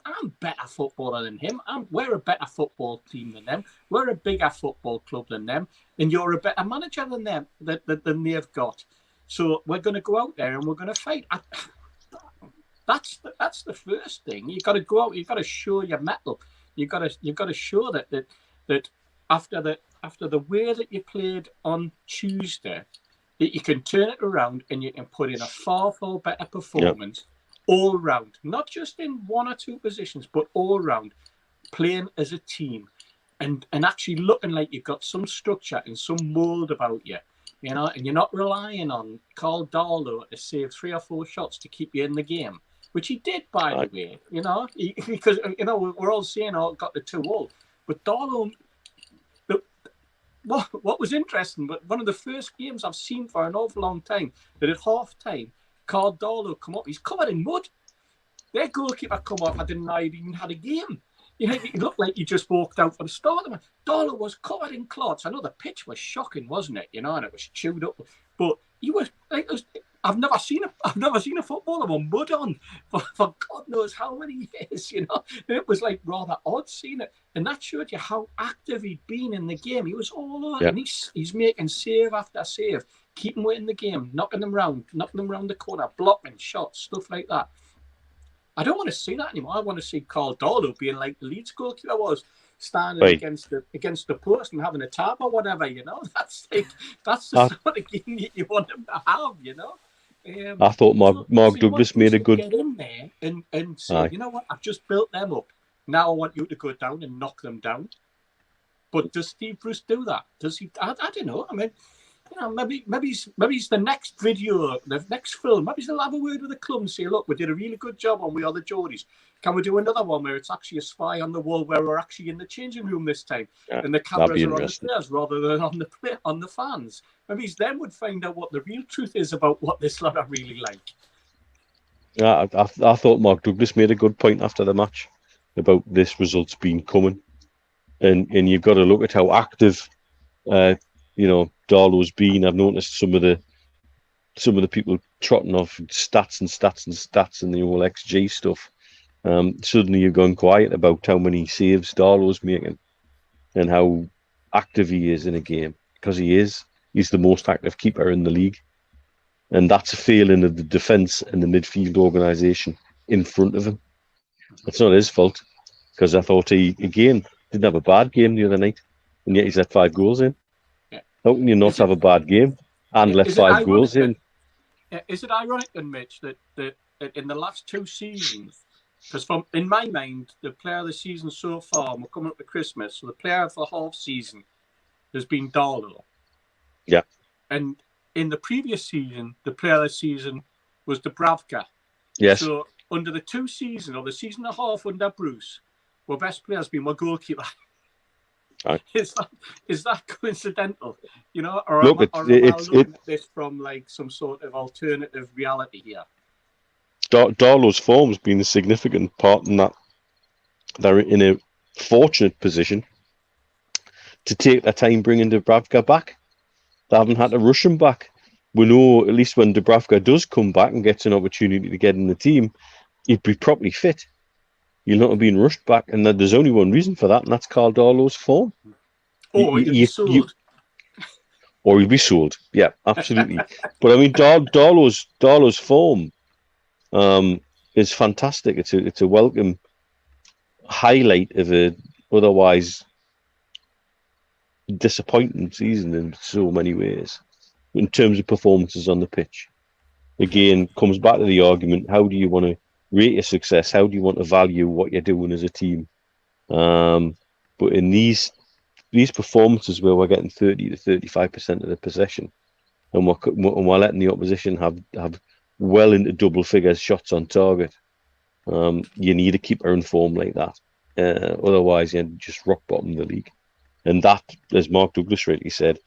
I'm a better footballer than him. We're a better football team than them. We're a bigger football club than them, and you're a better manager than them than they've got. So we're going to go out there and we're going to fight. That's the first thing. You got to go out. You got to show your mettle. You got to show that after the way that you played on Tuesday, that you can turn it around and you can put in a far better performance. Yep. All round, not just in 1 or 2 positions, but all round, playing as a team, and actually looking like you've got some structure and some mould about you, and you're not relying on Carl Darlow to save 3 or 4 shots to keep you in the game, which he did, by the way, because we're all saying, got the 2-2, but Darlow. What was interesting, but one of the first games I've seen for an awful long time, that at half time, Carl Darlow come up. He's covered in mud. Their goalkeeper come up. I didn't know he'd even had a game. He looked like he just walked out for the start. Darlow was covered in clots. I know the pitch was shocking, wasn't it? And it was chewed up. But he was like, I've never seen a footballer with mud on for God knows how many years. It was like rather odd seeing it, and that showed you how active he'd been in the game. He was all over, and he's making save after save. Keep them in the game, knocking them round the corner, blocking shots, stuff like that. I don't want to see that anymore. I want to see Carl Darlow being like the Leeds goalkeeper was, standing against the post and having a tap or whatever. That's the sort of game you want him to have. I thought Mark Douglas made a good. Get in there and say, you know what? I've just built them up. Now I want you to go down and knock them down. But does Steve Bruce do that? Does he? I don't know. I mean, maybe it's the next video, the next film. Maybe he'll have a word with the club and say, look, we did a really good job on We Are the Geordies. Can we do another one where it's actually a spy on the wall, where we're actually in the changing room this time, and the cameras are on the players rather than on the fans? Maybe then would find out what the real truth is about what this lot are really like. Yeah, I thought Mark Douglas made a good point after the match about this results being coming, and you've got to look at how active, Darlow's been. I've noticed some of the people trotting off stats and the whole XG stuff. Suddenly you've gone quiet about how many saves Darlow's making and how active he is in a game, because he's the most active keeper in the league, and that's a failing of the defence and the midfield organisation in front of him. It's not his fault, because I thought he again didn't have a bad game the other night, and yet he's let 5 goals in. How can you not have a bad game and let 5 goals in? Is it ironic then, Mitch, that in the last 2 seasons, because in my mind, the player of the season so far, and we're coming up to Christmas, so the player of the half season has been Darlow. Yeah. And in the previous season, the player of the season was Dubravka. Yes. So under the 2 seasons, or the season and a half under Bruce, our best player has been our goalkeeper. Aye. Is that coincidental? You know, or Look, am I looking at this from like some sort of alternative reality here? Darlow's form's been a significant part in that. They're in a fortunate position to take their time bringing Dubravka back. They haven't had to rush him back. We know at least when Dubravka does come back and gets an opportunity to get in the team, he'd be properly fit. You're not being rushed back, and there's only one reason for that, and that's Carl Darlow's form. Or you'd be sold. Or he'd be sold. Yeah, absolutely. But I mean, Darlow's form is fantastic. It's a welcome highlight of a otherwise disappointing season in so many ways in terms of performances on the pitch. Again, comes back to the argument: how do you want to rate your success? How do you want to value what you're doing as a team? But in these performances where we're getting 30 to 35% of the possession, and we're letting the opposition have well into double figures shots on target, you need to keep her in form like that. Otherwise, you just rock bottom the league. And that, as Mark Douglas rightly said,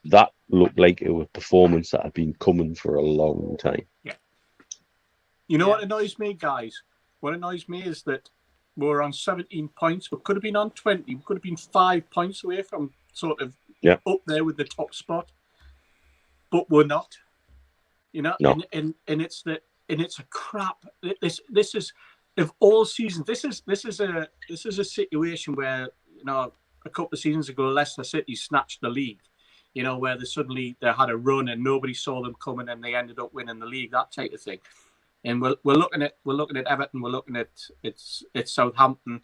that looked like a performance that had been coming for a long time. Yeah. You know what annoys me, guys? What annoys me is that we're on 17 points. We could have been on 20. We could have been 5 points away from sort of up there with the top spot. But we're not. You know, no. and it's a crap. This is of all seasons. This is a situation where, you know, a couple of seasons ago Leicester City snatched the league. You know, where they had a run and nobody saw them coming and they ended up winning the league, that type of thing. And we're looking at Everton, we're looking at it's Southampton,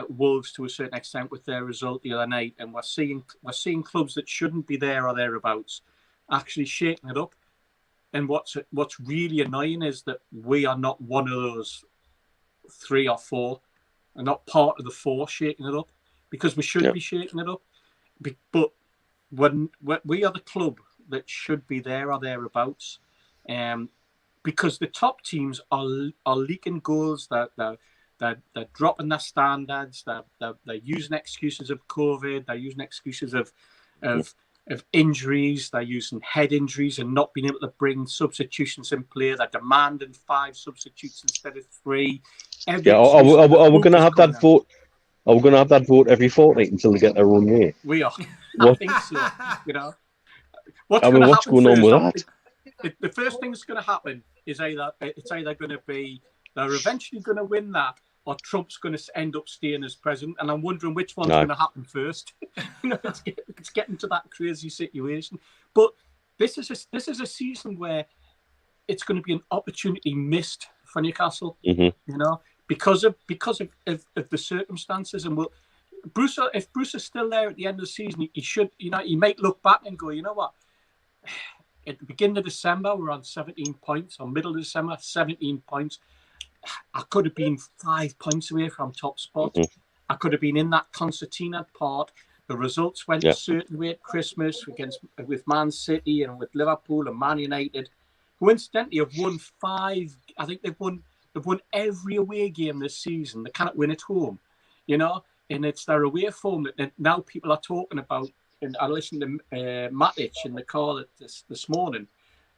Wolves to a certain extent with their result the other night, and we're seeing clubs that shouldn't be there or thereabouts actually shaking it up. And what's really annoying is that we are not one of those 3 or 4, and not part of the 4 shaking it up, because we should be shaking it up. But when we are the club that should be there or thereabouts, because the top teams are leaking goals, they're dropping their standards, they're using excuses of COVID, they're using excuses of injuries, they're using head injuries and not being able to bring substitutions in play. They're demanding 5 substitutes instead of 3. Are we going to have that vote? Are we going to have that vote every fortnight until they get their own way? We are. I think so. You know, what's going on with that? The first thing that's going to happen is either going to be they're eventually going to win that, or Trump's going to end up staying as president. And I'm wondering which one's going to happen first. You know, it's getting to that crazy situation. But this is a season where it's going to be an opportunity missed for Newcastle. Mm-hmm. You know, because of the circumstances. And if Bruce is still there at the end of the season, he should, you know, he might look back and go, you know what? At the beginning of December, we're on 17 points. Or middle of December, 17 points. I could have been 5 points away from top spot. Mm-hmm. I could have been in that concertina part. The results went a certain way at Christmas with Man City and with Liverpool and Man United, who incidentally have won 5. I think they've won every away game this season. They cannot win at home, you know. And it's their away form that now people are talking about. And I listened to Matic in the car this morning,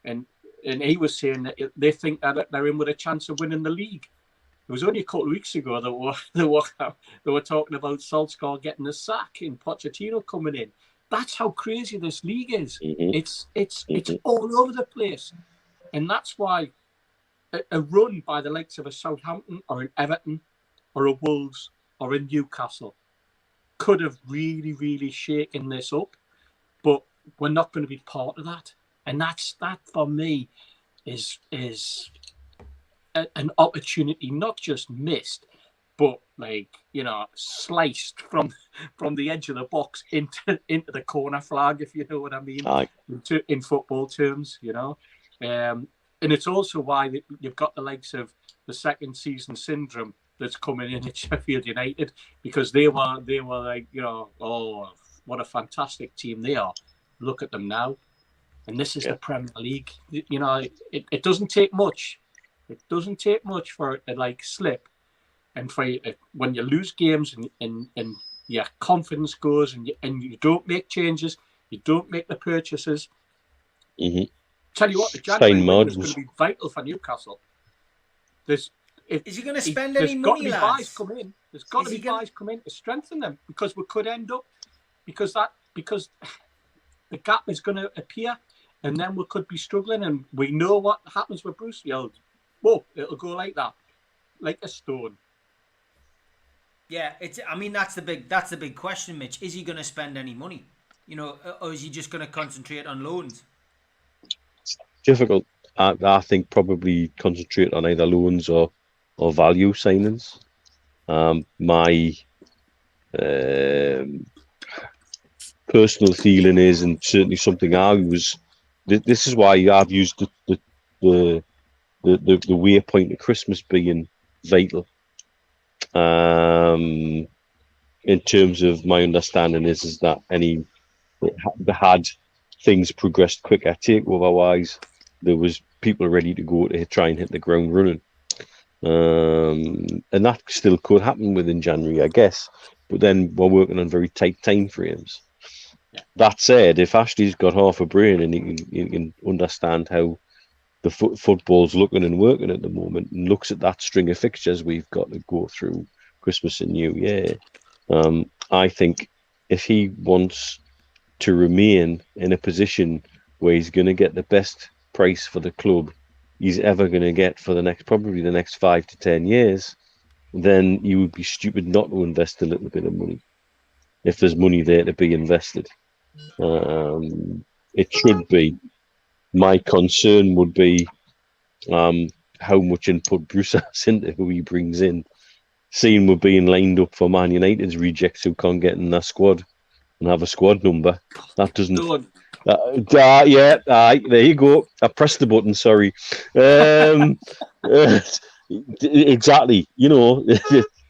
and he was saying that they think that they're in with a chance of winning the league. It was only a couple of weeks ago they were talking about Solskjaer getting a sack and Pochettino coming in. That's how crazy this league is. Mm-hmm. It's all over the place, and that's why a run by the likes of a Southampton or an Everton or a Wolves or a Newcastle could have really, really shaken this up, but we're not going to be part of that. And that for me is an opportunity not just missed, but like, you know, sliced from the edge of the box into the corner flag, if you know what I mean, in football terms, you know. And it's also why you've got the likes of the second season syndrome that's coming in at Sheffield United, because they were like, you know, oh, what a fantastic team they are. Look at them now. And this is the Premier League. You know, it doesn't take much. It doesn't take much for it to like slip. And for you, when you lose games and your confidence goes and you don't make changes, you don't make the purchases. Mm-hmm. Tell you what, the January window is going to be vital for Newcastle. Is he going to spend any money, There's got to be lads? buys come in. There's got to be buys come in to strengthen them, because we could end up because the gap is going to appear, and then we could be struggling. And we know what happens with Bruce. Whoa, it'll go like that, like a stone. Yeah, I mean, that's the big question, Mitch. Is he going to spend any money? You know, or is he just going to concentrate on loans? Difficult. I think probably concentrate on either loans or value signings. My personal feeling is, and certainly something I was. This is why I've used the waypoint of Christmas being vital. In terms of my understanding is that had things progressed quicker takeover wise, there was people ready to go to try and hit the ground running. And that still could happen within January, I guess. But then we're working on very tight time frames. Yeah. That said, if Ashley's got half a brain and he can understand how the football's looking and working at the moment, and looks at that string of fixtures we've got to go through Christmas and New Year, I think if he wants to remain in a position where he's going to get the best price for the club he's ever going to get for probably the next 5 to 10 years, then you would be stupid not to invest a little bit of money if there's money there to be invested. It should be. My concern would be how much input Bruce has into who he brings in. Seeing we're being lined up for Man United's rejects who can't get in their squad and have a squad number. That doesn't. Yeah, there you go. I pressed the button. Sorry. Exactly. You know,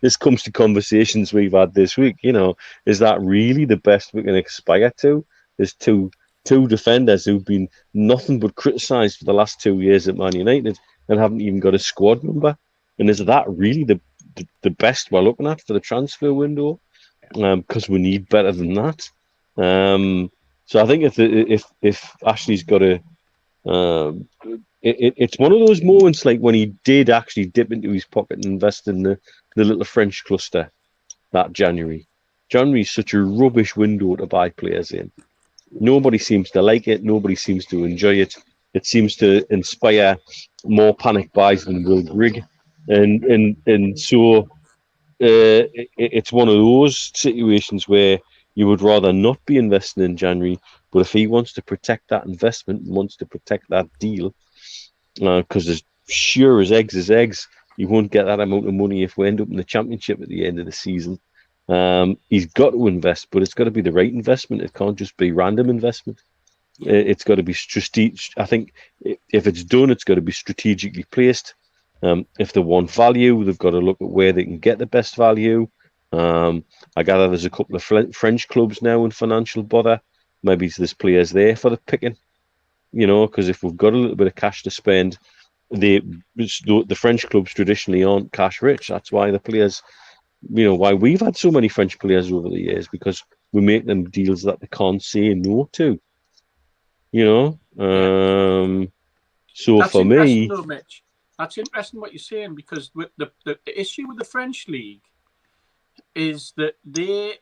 this comes to conversations we've had this week. You know, is that really the best we can aspire to? There's two defenders who've been nothing but criticised for the last 2 years at Man United and haven't even got a squad number. And is that really the best we're looking at for the transfer window? Because we need better than that. So I think if Ashley's got it's one of those moments like when he did actually dip into his pocket and invest in the little French cluster that January. January is such a rubbish window to buy players in. Nobody seems to like it. Nobody seems to enjoy it. It seems to inspire more panic buys than will rig, and so it's one of those situations where you would rather not be investing in January. But if he wants to protect that investment, wants to protect that deal, because as sure as eggs, you won't get that amount of money if we end up in the Championship at the end of the season. He's got to invest, but it's got to be the right investment. It can't just be random investment. It's got to be strategic. I think if it's done, it's got to be strategically placed. If they want value, they've got to look at where they can get the best value. I gather there's a couple of French clubs now in financial bother. Maybe there's players there for the picking, you know, because if we've got a little bit of cash to spend, the French clubs traditionally aren't cash rich. That's why the players, you know, why we've had so many French players over the years, because we make them deals that they can't say no to, you know. So that's for me, though, Mitch, that's interesting what you're saying, because with the issue with the French league is that the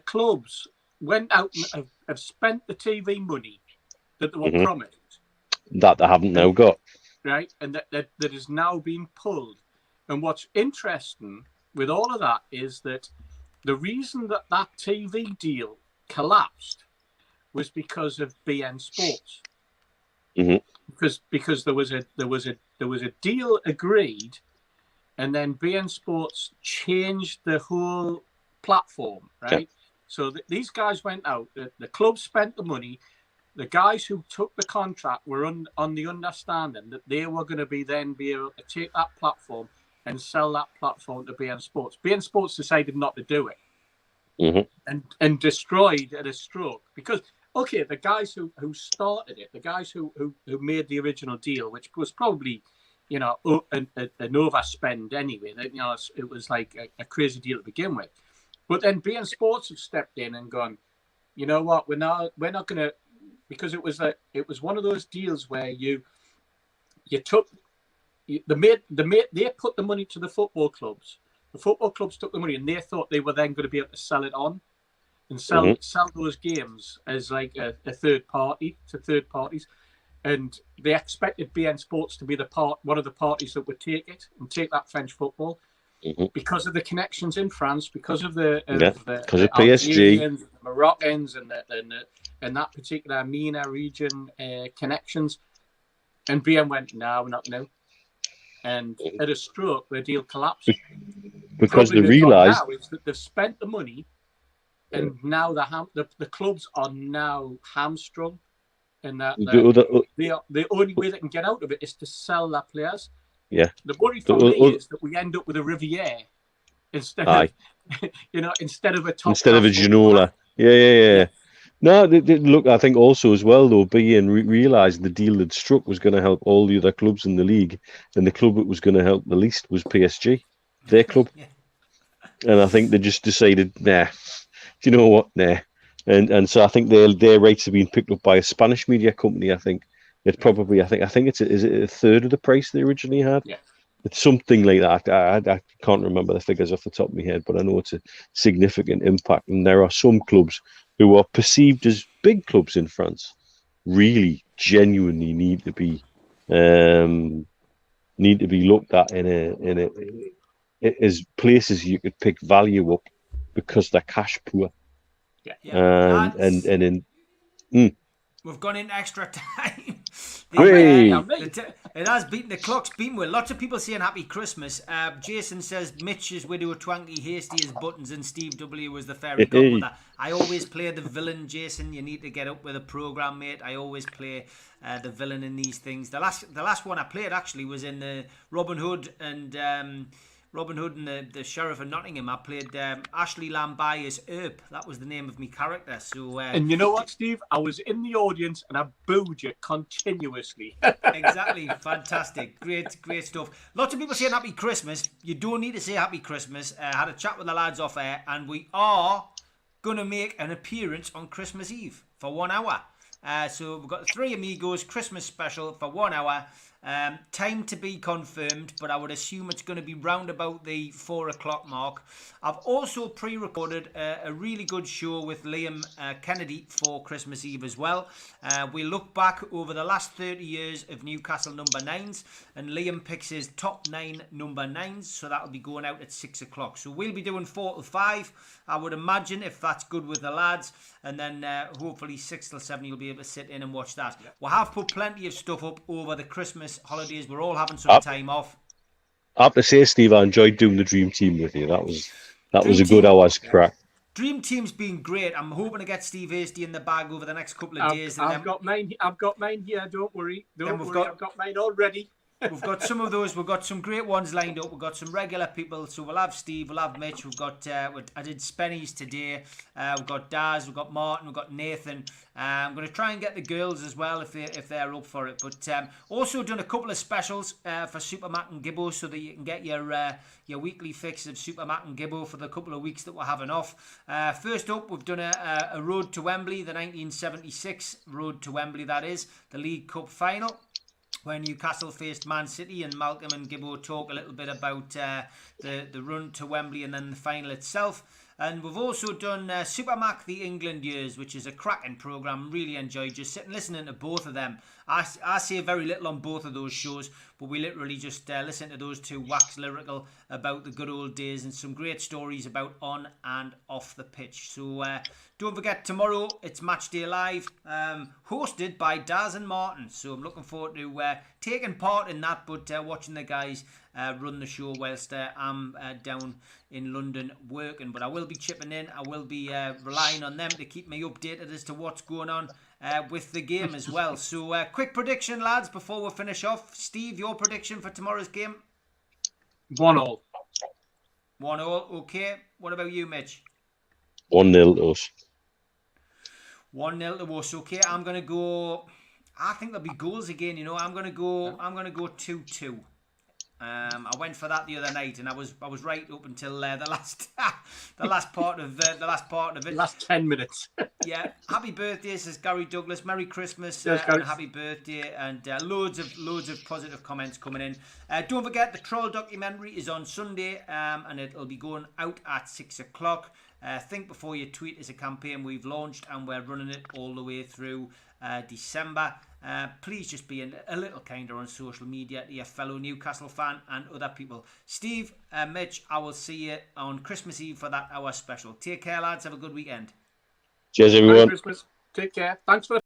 clubs went out and have spent the TV money that they were promised. That they haven't now got. Right, and that is now being pulled. And what's interesting with all of that is that the reason that TV deal collapsed was because of BN Sports. Because there was a deal agreed, and then BN Sports changed the whole platform, right? Yeah. So these guys went out. The club spent the money. The guys who took the contract were on the understanding that they were going to be able to take that platform and sell that platform to BN Sports. BN Sports decided not to do it, and destroyed at a stroke. Because the guys who started it, the guys who made the original deal, which was probably an overspend anyway. It was like a crazy deal to begin with. But then BN Sports have stepped in and gone, you know what, we're not going to, because it was one of those deals where they put the money to the football clubs. The football clubs took the money, and they thought they were then going to be able to sell it on and sell those games as like a third party to third parties. And they expected BN Sports to be one of the parties that would take it and take that French football because of the connections in France, because of the PSG, the Moroccans, and that particular MENA region connections. And BN went, no, we're not going to. And at a stroke, the deal collapsed. Because they realised that they've spent the money, and now the clubs are now hamstrung, and that the only way they can get out of it is to sell their players. Yeah. The worry for me is that we end up with a Riviere instead of a top instead of a Ginola. Yeah. No, look, I think also as well, though, BN realised the deal that struck was going to help all the other clubs in the league, and the club that was going to help the least was PSG, their club. Yeah. And I think they just decided, nah, do you know what, nah. And so I think their rates have been picked up by a Spanish media company. I think it's probably, I think it's is it a third of the price they originally had? Yeah. It's something like that. I can't remember the figures off the top of my head, but I know it's a significant impact. And there are some clubs who are perceived as big clubs in France, really genuinely need to be looked at in as places you could pick value up because they're cash poor. Yeah. We've gone into extra time. It has beaten the clock's beaten with lots of people saying happy Christmas. Jason says Mitch is widow twanky, hasty as buttons, and Steve W was the fairy godmother. I always play the villain, Jason. You need to get up with a program, mate. I always play the villain in these things. The last one I played actually was in the Robin Hood and the Sheriff of Nottingham. I played Ashley Lambie as Earp. That was the name of my character. So, and you know what, Steve? I was in the audience and I booed you continuously. Exactly. Fantastic. Great stuff. Lots of people saying happy Christmas. You don't need to say happy Christmas. I had a chat with the lads off air, and we are going to make an appearance on Christmas Eve for 1 hour. So we've got 3 Amigos Christmas special for 1 hour. Time to be confirmed, but I would assume it's going to be round about the 4 o'clock mark. I've also pre-recorded a really good show with Liam Kennedy for Christmas Eve as well. We look back over the last 30 years of Newcastle number 9s, and Liam picks his top 9 number 9s, so that'll be going out at 6 o'clock. So we'll be doing 4 till 5, I would imagine, if that's good with the lads, and then hopefully 6 till 7 you'll be able to sit in and watch that. We'll have put plenty of stuff up over the Christmas holidays. We're all having some time off. I have to say, Steve, I enjoyed doing the Dream Team with you. That was a good hour's crack. Dream Team's been great. I'm hoping to get Steve Hasty in the bag over the next couple of days. I've got mine here. Don't worry. I've got mine already. We've got some of those. We've got some great ones lined up. We've got some regular people. So we'll have Steve, we'll have Mitch. We've got I did Spenny's today. We've got Daz, we've got Martin, we've got Nathan. I'm going to try and get the girls as well if they're up for it. But also done a couple of specials for Super Mac and Gibbo, so that you can get your weekly fix of Super Mac and Gibbo for the couple of weeks that we're having off. First up, we've done a Road to Wembley, the 1976 Road to Wembley, that is, the League Cup final, where Newcastle faced Man City, and Malcolm and Gibbo talk a little bit about the run to Wembley and then the final itself. And we've also done Super Mac the England Years, which is a cracking programme. Really enjoyed just sitting listening to both of them. I say very little on both of those shows, but we literally just listen to those two wax lyrical about the good old days and some great stories about on and off the pitch. So don't forget, tomorrow it's Match Day Live, hosted by Daz and Martin. So I'm looking forward to taking part in that, but watching the guys run the show whilst I'm down in London working. But I will be chipping in. I will be relying on them to keep me updated as to what's going on with the game as well. So quick prediction, lads, before we finish off. Steve, your prediction for tomorrow's game? 1-1. 1-1, okay. What about you, Mitch? 1-0 to us. 1-0 to us, okay. I'm going to go... I think there'll be goals again, you know. I'm going to go 2-2. I went for that the other night, and I was right up until the last part of it. Last 10 minutes. Yeah, happy birthday, says Gary Douglas. Merry Christmas Yes, Gary. and happy birthday, and loads of positive comments coming in. Don't forget the Troll documentary is on Sunday, and it'll be going out at 6 o'clock. Think Before You Tweet is a campaign we've launched, and we're running it all the way through December. Please just be a little kinder on social media to your fellow Newcastle fan and other people. Steve, Mitch, I will see you on Christmas Eve for that hour special. Take care, lads. Have a good weekend. Cheers, Merry everyone. Christmas. Take care. Thanks for